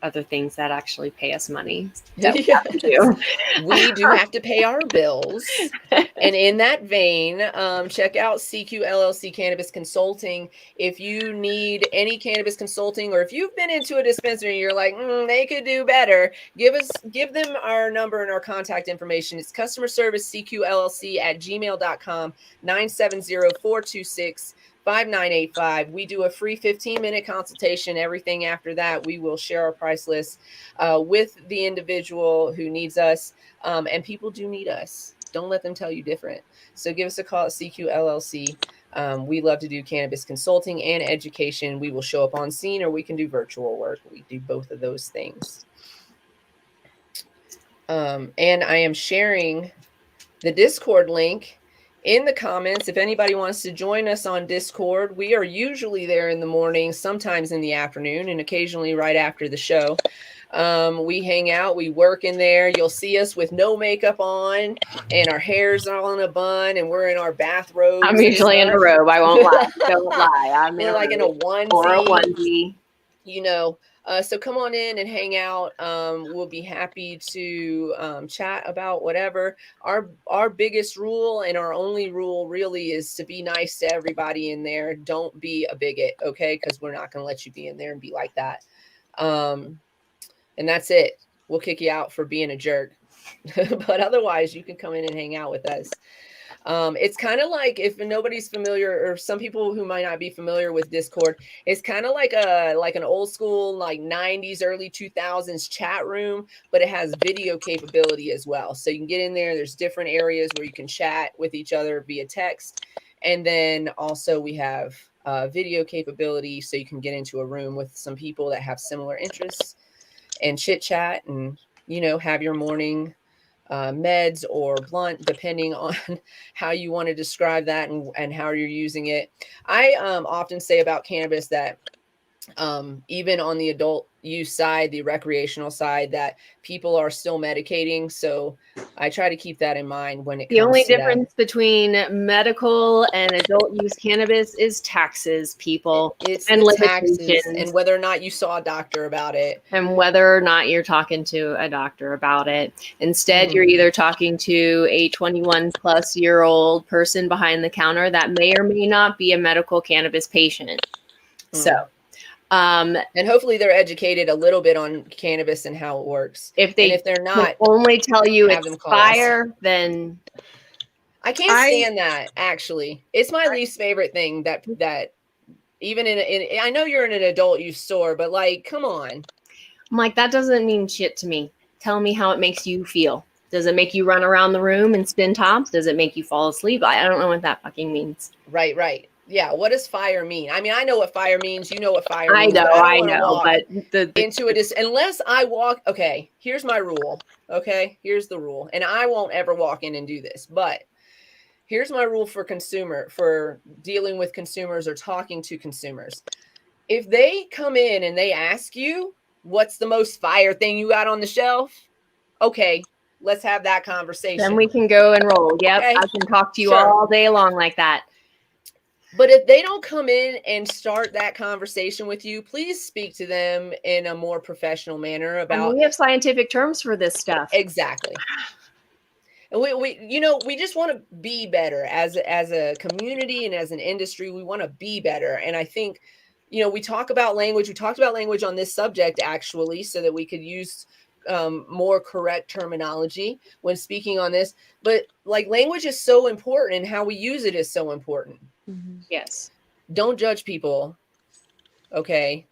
other things that actually pay us money. That we have to do. We do have to pay our bills. And in that vein, check out CQ LLC Cannabis Consulting. If you need any cannabis consulting, or if you've been into a dispensary and you're like, they could do better, give them our number and our contact information. It's customer service cqllc@gmail.com, 970-426-5985. We do a free 15-minute consultation. Everything after that, we will share our price list with the individual who needs us. And people do need us. Don't let them tell you different. So give us a call at CQ LLC. We love to do cannabis consulting and education. We will show up on scene, or we can do virtual work. We do both of those things. And I am sharing the Discord link in the comments. If anybody wants to join us on Discord, we are usually there in the morning, sometimes in the afternoon, and occasionally right after the show. We hang out, we work in there. You'll see us with no makeup on, and our hair's all in a bun, and we're in our bathrobes. I'm usually in a robe. I won't lie. Don't lie. I'm we're like in a onesie. Or a onesie. So come on in and hang out. We'll be happy to chat about whatever. Our biggest rule, and our only rule really, is to be nice to everybody in there. Don't be a bigot, okay? Because we're not going to let you be in there and be like that. And that's it. We'll kick you out for being a jerk. But otherwise, you can come in and hang out with us. It's kind of like, if nobody's familiar, or some people who might not be familiar with Discord, it's kind of like an old school, like 90s, early 2000s chat room, but it has video capability as well. So you can get in there. There's different areas where you can chat with each other via text. And then also we have video capability, so you can get into a room with some people that have similar interests and chit chat, and have your morning meds or blunt, depending on how you want to describe that and how you're using it. I often say about cannabis that even on the adult use side, the recreational side, that people are still medicating. So I try to keep that in mind when it comes to the only that. difference between medical and adult use cannabis is taxes, people. It's and the taxes, limitations, and whether or not you saw a doctor about it, and whether or not you're talking to a doctor about it. Instead, you're either talking to a 21-plus-year-old person behind the counter that may or may not be a medical cannabis patient. So, and hopefully they're educated a little bit on cannabis and how it works. If they're not, only tell you have them call us. Expire, then I can't stand that. Actually, it's my least favorite thing that even in I know you're in an adult use store, but like, come on. I'm like, that doesn't mean shit to me. Tell me how it makes you feel. Does it make you run around the room and spin tops? Does it make you fall asleep? I don't know what that fucking means. Right. Yeah, what does fire mean? I mean, I know what fire means. You know what fire means. I know, but unless I walk. Okay, here's my rule. Okay, here's the rule, and I won't ever walk in and do this. But here's my rule for dealing with consumers or talking to consumers. If they come in and they ask you, what's the most fire thing you got on the shelf? Okay, let's have that conversation. Then we can go and roll. Yep, okay. I can talk to you all day long like that. But if they don't come in and start that conversation with you, please speak to them in a more professional manner about. We have scientific terms for this stuff. Exactly. And we just want to be better as a community and as an industry. We want to be better. And I think, we talk about language. We talked about language on this subject, actually, so that we could use more correct terminology when speaking on this. But like, language is so important, and how we use it is so important. Mm-hmm. Yes. Don't judge people. Okay.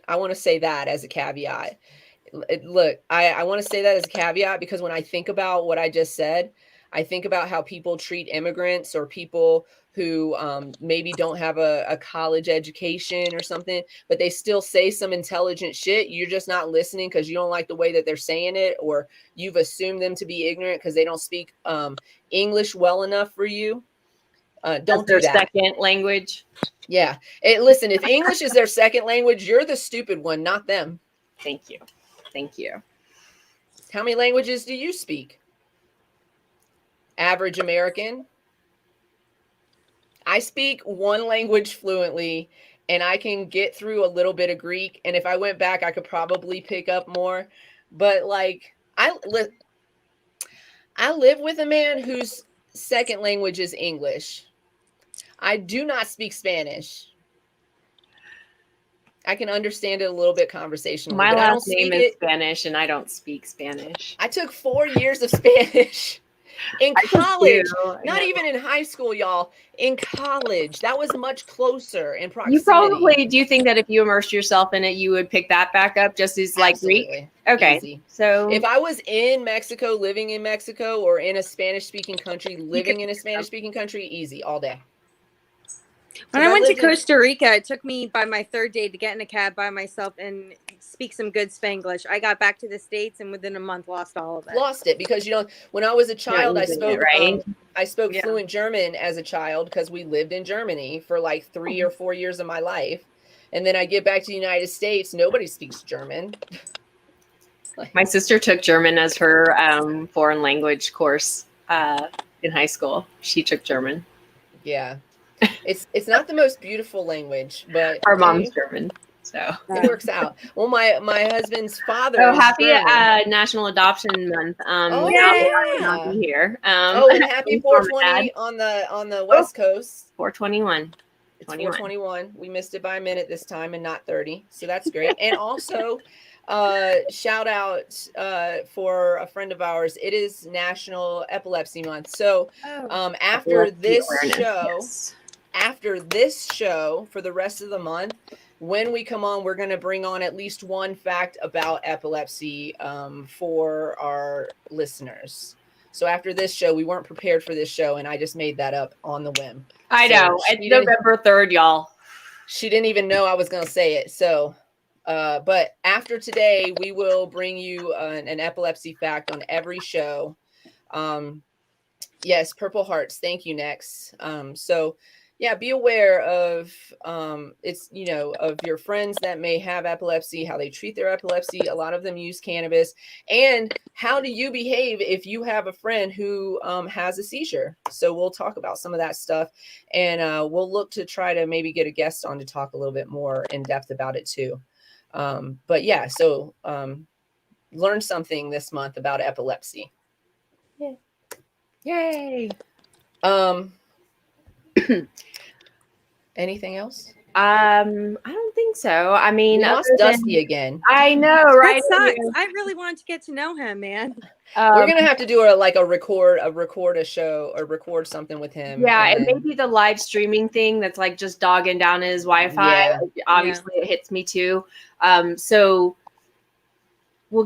I want to say that as a caveat. Look, I want to say that as a caveat because when I think about what I just said, I think about how people treat immigrants or people who maybe don't have a college education or something, but they still say some intelligent shit. You're just not listening because you don't like the way that they're saying it, or you've assumed them to be ignorant because they don't speak English well enough for you. Don't do that. Second language. Yeah. Listen, if English is their second language, you're the stupid one, not them. Thank you. Thank you. How many languages do you speak? Average American? I speak one language fluently, and I can get through a little bit of Greek. And if I went back, I could probably pick up more. But like, I live with a man whose second language is English. I do not speak Spanish. I can understand it a little bit conversationally. My but I don't last name speak is it. Spanish, and I don't speak Spanish. I took 4 years of Spanish in college, not Yeah. even in high school, y'all. In college, that was much closer in proximity. You probably do you think that if you immersed yourself in it, you would pick that back up just as like Absolutely. Greek? Okay, Easy. so If I was in Mexico, living in Mexico, or in a Spanish-speaking country, living in a Spanish-speaking country, easy all day. When I went to Costa Rica, it took me by my third day to get in a cab by myself and speak some good Spanglish. I got back to the States and within a month lost all of it. Lost it because, you know, when I was a child, I spoke Yeah. fluent German as a child because we lived in Germany for like 3 or 4 years of my life. And then I get back to the United States, nobody speaks German. my sister took German as her foreign language course in high school. She took German. Yeah. It's not the most beautiful language, but Our mom's German, so it works out. Well, my husband's father. Oh, is happy German. National Adoption Month. Oh, I'll not be here. And happy 420 on the West Coast. 421. It's 421. We missed it by a minute this time and not 30. So that's great. And also shout out for a friend of ours. It is National Epilepsy Month. So after this show for the rest of the month, when we come on, we're going to bring on at least one fact about epilepsy for our listeners. So after this show, we weren't prepared for this show, and I just made that up on the whim. I know. It's November 3rd, y'all. She didn't even know I was going to say it. So, but after today, we will bring you an epilepsy fact on every show. Yes, Purple Hearts. Thank you, Nex. So, yeah, be aware of it's, you know, of your friends that may have epilepsy, how they treat their epilepsy. A lot of them use cannabis. And how do you behave if you have a friend who has a seizure? So we'll talk about some of that stuff, and we'll look to try to maybe get a guest on to talk a little bit more in depth about it too. But yeah, so learn something this month about epilepsy. Yeah. Yay. Anything else? I don't think so. I mean, you lost Dusty again. I know, right? That sucks. I really wanted to get to know him, man. We're gonna have to do a record a show or record something with him. Yeah, and maybe the live streaming thing that's like just dogging down his Wi-Fi. Yeah. Obviously, it hits me too. So we'll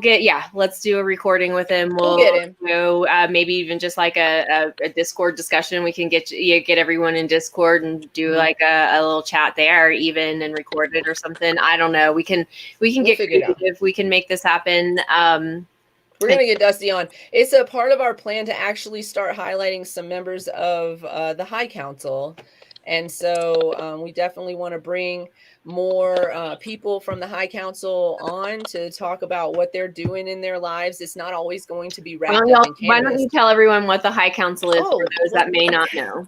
let's do a recording with him. We'll get him. You know, maybe even just like a Discord discussion. We can get everyone in Discord and do like a little chat there, even, and record it or something. I don't know. We can get creative. We can make this happen. We're going to get Dusty on. It's a part of our plan to actually start highlighting some members of the High Council. And so we definitely want to bring more people from the High Council on to talk about what they're doing in their lives. It's not always going to be wrapped up in cannabis. Why don't you tell everyone what the High Council is for those that may not know?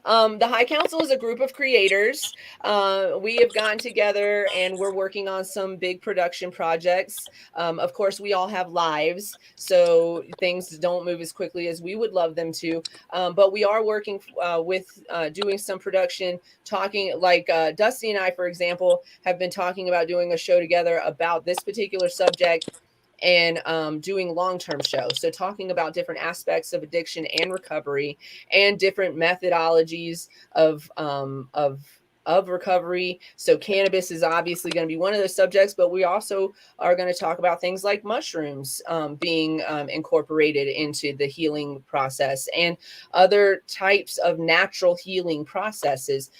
The High Council is a group of creators. We have gotten together and we're working on some big production projects. Of course, we all have lives, so things don't move as quickly as we would love them to. But we are working with doing some production, talking like Dusty and I, for example, have been talking about doing a show together about this particular subject and doing long-term shows. So talking about different aspects of addiction and recovery and different methodologies of of recovery. So cannabis is obviously going to be one of those subjects, but we also are going to talk about things like mushrooms being incorporated into the healing process and other types of natural healing processes.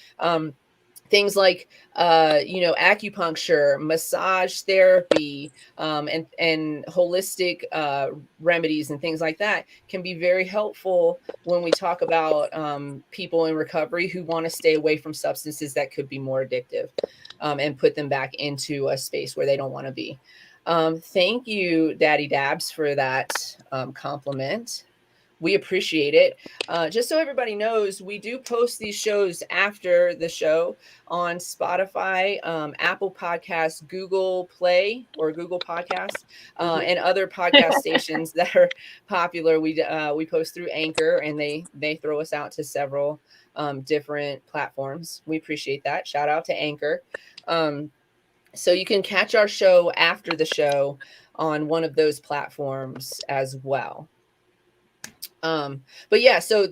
Things like, acupuncture, massage therapy, and holistic remedies and things like that can be very helpful when we talk about people in recovery who want to stay away from substances that could be more addictive, and put them back into a space where they don't want to be. Thank you, Daddy Dabs, for that compliment. We appreciate it. Just so everybody knows, we do post these shows after the show on Spotify, Apple Podcasts, Google Play or Google Podcasts, and other podcast stations that are popular. We post through Anchor, and they throw us out to several different platforms. We appreciate that. Shout out to Anchor. So you can catch our show after the show on one of those platforms as well. But yeah, so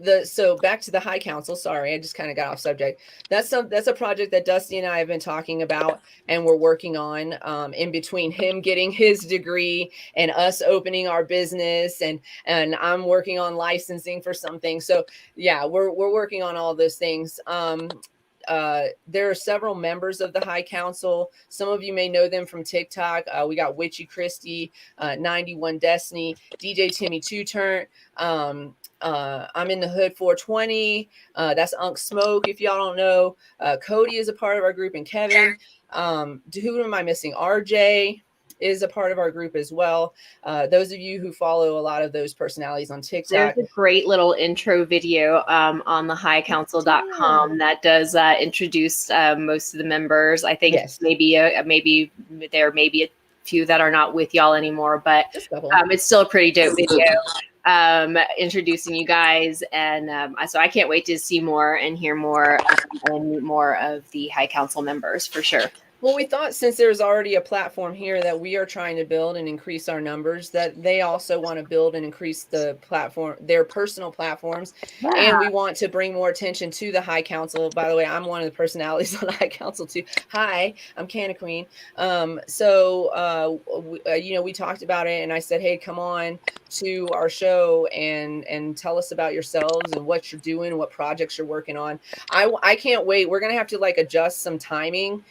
back to the High Council. Sorry, I just kind of got off subject. That's a project that Dusty and I have been talking about and we're working on, in between him getting his degree and us opening our business, and I'm working on licensing for something. So yeah, we're working on all those things. There are several members of the High Council. Some of you may know them from TikTok. We got Witchy Christie, 91 Destiny, DJ Timmy Two Turn. I'm in the Hood 420. That's Unk Smoke, if y'all don't know. Cody is a part of our group, and Kevin. Who am I missing? RJ is a part of our group as well. Those of you who follow a lot of those personalities on TikTok. There's a great little intro video on the highcouncil.com that does introduce most of the members. I think Yes. maybe there may be a few that are not with y'all anymore, but it's still a pretty dope video introducing you guys. And so I can't wait to see more and hear more and meet more of the High Council members for sure. Well, we thought since there's already a platform here that we are trying to build and increase our numbers, that they also want to build and increase the platform, their personal platforms. Yeah. And we want to bring more attention to the High Council. By the way, I'm one of the personalities on the High Council too. Hi, I'm Canna Queen. We talked about it, and I said, hey, come on to our show and tell us about yourselves and what you're doing, what projects you're working on. I can't wait. We're gonna have to adjust some timing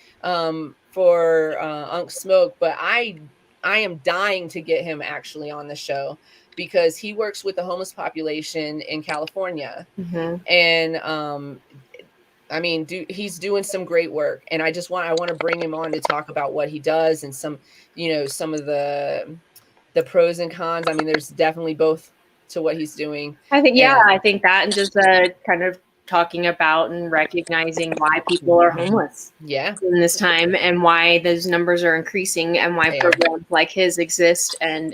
for Unk Smoke, but I am dying to get him actually on the show because he works with the homeless population in California. Mm-hmm. And he's doing some great work, and I want to bring him on to talk about what he does and some of the pros and cons. I mean, there's definitely both to what he's doing. I think that, and just kind of talking about and recognizing why people are homeless in this time, and why those numbers are increasing, and why programs like his exist, and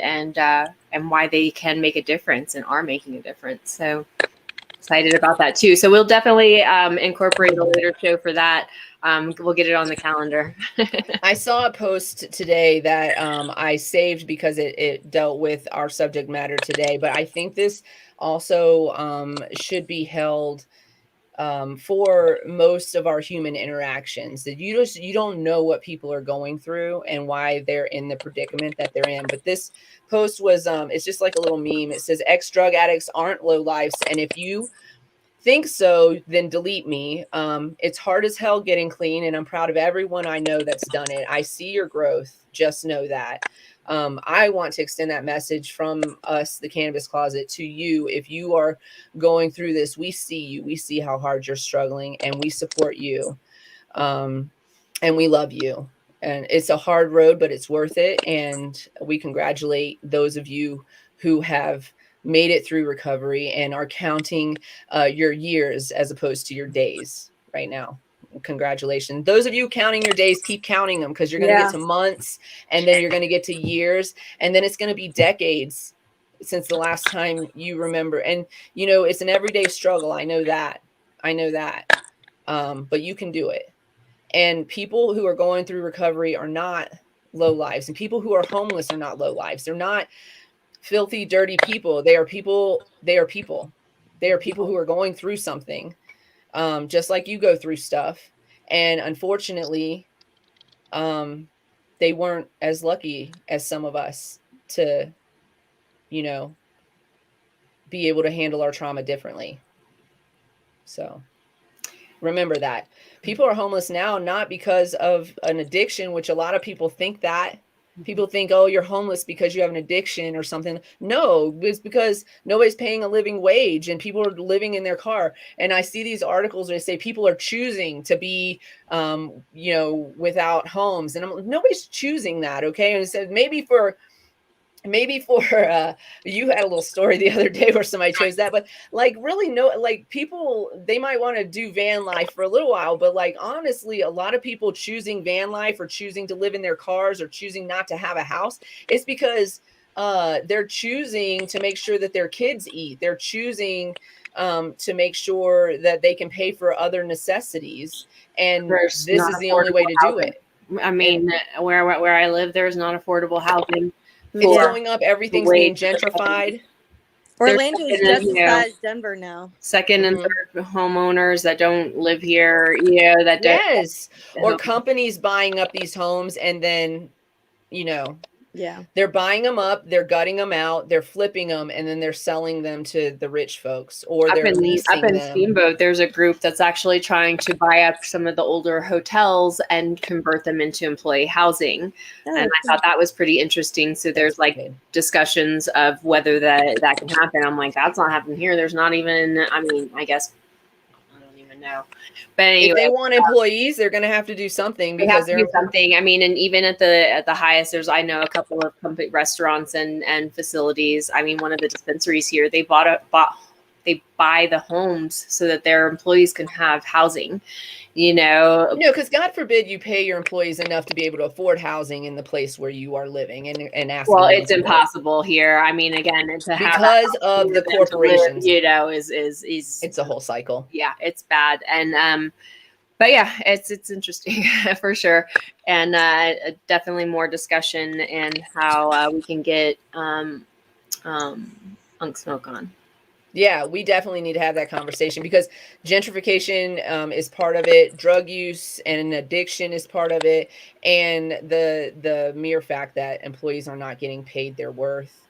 why they can make a difference and are making a difference. So excited about that too. So we'll definitely incorporate a later show for that. We'll get it on the calendar. I saw a post today that I saved because it dealt with our subject matter today, but I think this also should be held for most of our human interactions, that you don't know what people are going through and why they're in the predicament that they're in. But this post was it's just like a little meme. It says, ex-drug addicts aren't low lives, and if you think so, then delete me. It's hard as hell getting clean, and I'm proud of everyone I know that's done it. I see your growth. Just know that. I want to extend that message from us, the Cannabis Closet, to you. If you are going through this, we see you. We see how hard you're struggling, and we support you. And we love you. And it's a hard road, but it's worth it. And we congratulate those of you who have made it through recovery and are counting your years as opposed to your days right now. Congratulations. Those of you counting your days, keep counting them, because you're going to get to months, and then you're going to get to years, and then it's going to be decades since the last time you remember. And it's an everyday struggle. I know that. But you can do it. And people who are going through recovery are not low lives, and people who are homeless are not low lives. They're not filthy, dirty people. They are people. They are people who are going through something. Just like you go through stuff, And unfortunately, they weren't as lucky as some of us to, you know, be able to handle our trauma differently. So remember that. People are homeless now, not because of an addiction, which a lot of people think that. People think, oh, you're homeless because you have an addiction or something. No, it's because nobody's paying a living wage and people are living in their car. And I see these articles where they say people are choosing to be, you know, without homes. And nobody's choosing that. Okay. And it said maybe for you had a little story the other day where somebody chose that, but like really no, like people, they might want to do van life for a little while, but like honestly, a lot of people choosing van life or choosing to live in their cars or choosing not to have a house, it's because they're choosing to make sure that their kids eat. They're choosing to make sure that they can pay for other necessities, and There's this not is the only way to affordable do housing. it. I mean, where I live, there's not affordable housing. It's Yeah. going up. Everything's being gentrified. Orlando is There's, just as bad as Denver now. second and third homeowners that don't live here, you know, that don't. Yes. Or companies buying up these homes and then, you know, Yeah. they're buying them up, they're gutting them out, they're flipping them, and then they're selling them to the rich folks, or they're leasing up in them. Steamboat, there's a group that's actually trying to buy up some of the older hotels and convert them into employee housing. Oh, And I thought that was pretty interesting. So there's like Good. discussions of whether that can happen. I'm like, that's not happening here. There's not even, I mean, I guess, I don't even know. But anyway, If they want employees, they're going to have to do something they have because to do something. I mean, and even at the highest, there's, I know a couple of restaurants and facilities. I mean, one of the dispensaries here, they they buy the homes so that their employees can have housing, you know. No, because God forbid you pay your employees enough to be able to afford housing in the place where you are living and asking. Well, them it's to live. impossible here. I mean, again, to have because of the corporations, you know, is it's a whole cycle. Yeah, it's bad. And but yeah, it's interesting for sure, and definitely more discussion and how we can get Unk Smoke on. Yeah, we definitely need to have that conversation because gentrification is part of it. Drug use and addiction is part of it, and the mere fact that employees are not getting paid their worth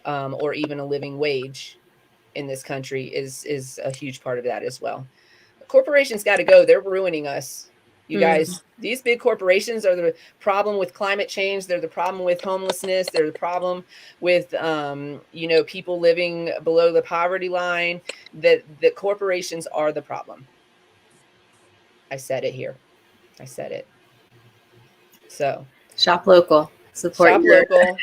or even a living wage in this country is a huge part of that as well. Corporations got to go. They're ruining us. You guys, these big corporations are the problem with climate change. They're the problem with homelessness. They're the problem with, you know, people living below the poverty line. That the corporations are the problem. I said it here. I said it. So shop local, support shop local,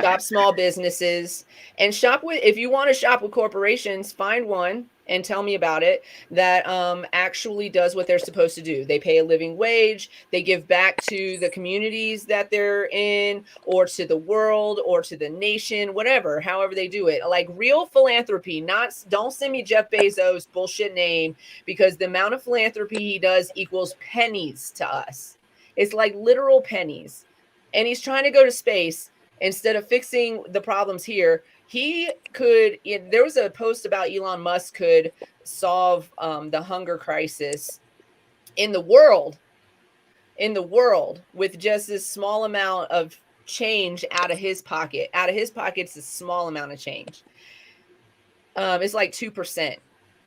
shop small businesses, and shop with, if you want to shop with corporations, find one and tell me about it that actually does what they're supposed to do. They pay a living wage, they give back to the communities that they're in, or to the world, or to the nation, whatever, however they do it. Like real philanthropy, don't send me Jeff Bezos' bullshit name, because the amount of philanthropy he does equals pennies to us. It's like literal pennies. And he's trying to go to space instead of fixing the problems here. He could, there was a post about Elon Musk could solve the hunger crisis in the world with just this small amount of change out of his pocket. Out of his pocket's a small amount of change. It's like 2%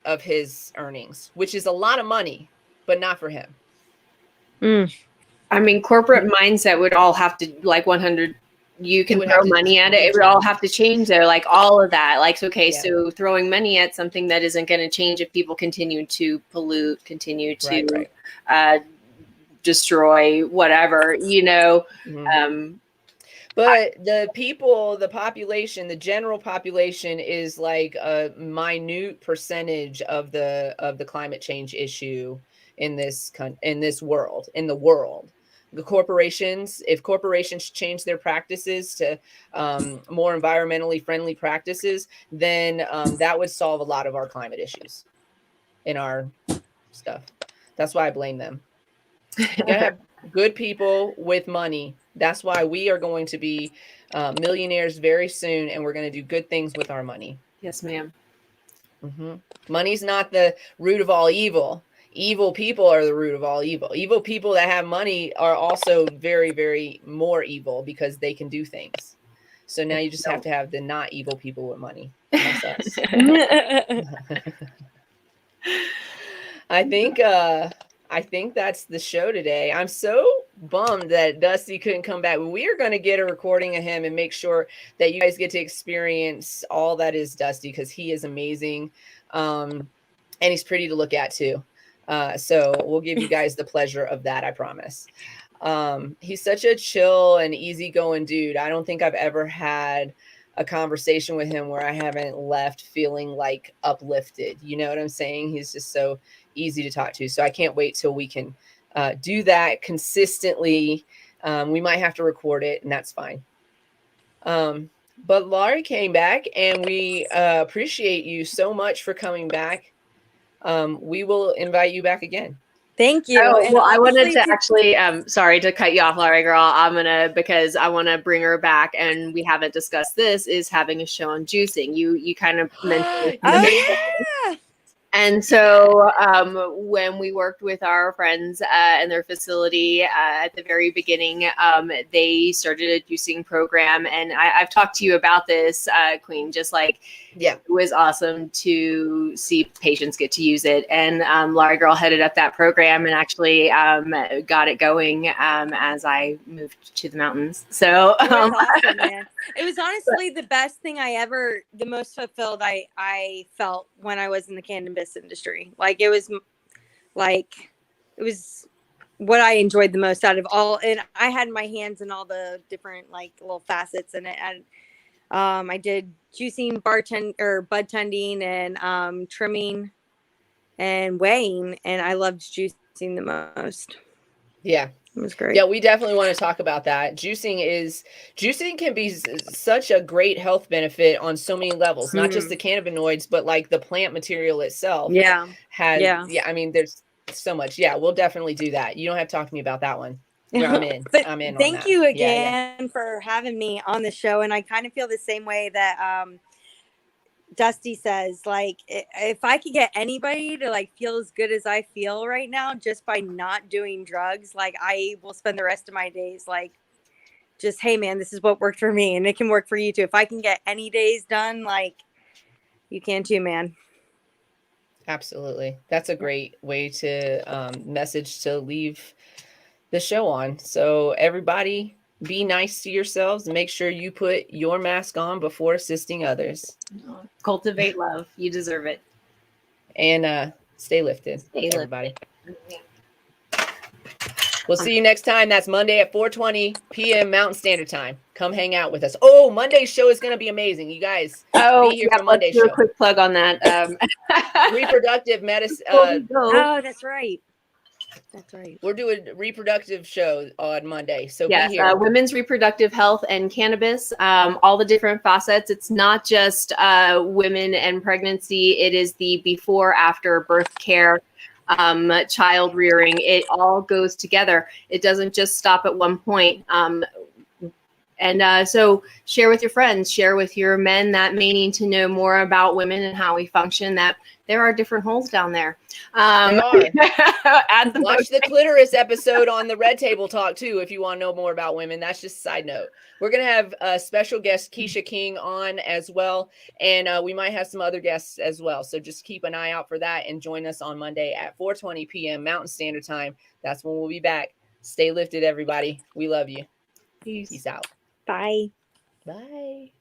of his earnings, which is a lot of money, but not for him. I mean, corporate mindset would all have to, like, 100. You can throw money at it. It would all have to change there, like all of that. Like, okay, so throwing money at something that isn't going to change if people continue to pollute, continue to destroy whatever, you know. But the people, the population, the general population is like a minute percentage of the climate change issue in the world. The corporations, if corporations change their practices to more environmentally friendly practices, then that would solve a lot of our climate issues in our stuff. That's why I blame them. You gotta have good people with money. That's why we are going to be millionaires very soon, and we're going to do good things with our money. Yes, ma'am. Money's not the root of all evil. evil people are the root of all evil. Evil people that have money are also very, very more evil because they can do things. So now you just have to have the not evil people with money. That's us. I think that's the show today. I'm so bummed that Dusty couldn't come back. We are going to get a recording of him and make sure that you guys get to experience all that is Dusty, because he is amazing. And he's pretty to look at too. So we'll give you guys the pleasure of that, I promise. He's such a chill and easygoing dude. I don't think I've ever had a conversation with him where I haven't left feeling like uplifted. You know what I'm saying? He's just so easy to talk to. So I can't wait till we can do that consistently. We might have to record it, and that's fine. But Laurie came back, and we appreciate you so much for coming back. We will invite you back again. Thank you. Oh, And well, I wanted to obviously actually, sorry to cut you off, Laurie girl. Because I want to bring her back, and we haven't discussed this, is having a show on juicing. You kind of mentioned. Oh yeah. And so when we worked with our friends in their facility at the very beginning, they started a juicing program. And I've talked to you about this, Queen, just like, yeah, it was awesome to see patients get to use it. And Laurie Girl headed up that program and actually got it going as I moved to the mountains. So It was awesome, man. It was honestly the best thing the most fulfilled I felt when I was in the cannabis industry. Like it was what I enjoyed the most out of all, and I had my hands in all the different like little facets in it. And I did juicing, bud tending, and trimming and weighing, and I loved juicing the most. Yeah. It was great. Yeah, we definitely want to talk about that. Juicing can be such a great health benefit on so many levels, not just the cannabinoids, but like the plant material itself. Yeah. I mean, there's so much. Yeah, we'll definitely do that. You don't have to talk to me about that one. I'm in. But I'm in. thank on that. you again Yeah. for having me on the show. And I kind of feel the same way that Dusty says, like, if I could get anybody to like feel as good as I feel right now just by not doing drugs, like I will spend the rest of my days like just, hey man, this is what worked for me, and it can work for you too. If I can get any days done, like you can too, man. Absolutely. That's a great way to message to leave the show on. So everybody, be nice to yourselves. Make sure you put your mask on before assisting others. Cultivate love. You deserve it. And stay lifted, everybody. Yeah. We'll see you next time. That's Monday at 4:20 p.m. Mountain Standard Time. Come hang out with us. Oh, Monday's show is going to be amazing. You guys be here for Monday's show. Let's do a quick plug on that. Reproductive medicine. Oh, that's right. That's right. We're doing a reproductive show on Monday. So yes, be here. Women's reproductive health and cannabis, all the different facets. It's not just women and pregnancy. It is the before, after birth care, child rearing. It all goes together. It doesn't just stop at one point. So share with your friends, share with your men that may need to know more about women and how we function, that there are different holes down there. Watch the clitoris episode on the Red Table Talk too, if you want to know more about women. That's just a side note. We're going to have a special guest, Keisha King, on as well. And we might have some other guests as well. So just keep an eye out for that and join us on Monday at 4:20 p.m. Mountain Standard Time. That's when we'll be back. Stay lifted, everybody. We love you. Peace out. Bye. Bye.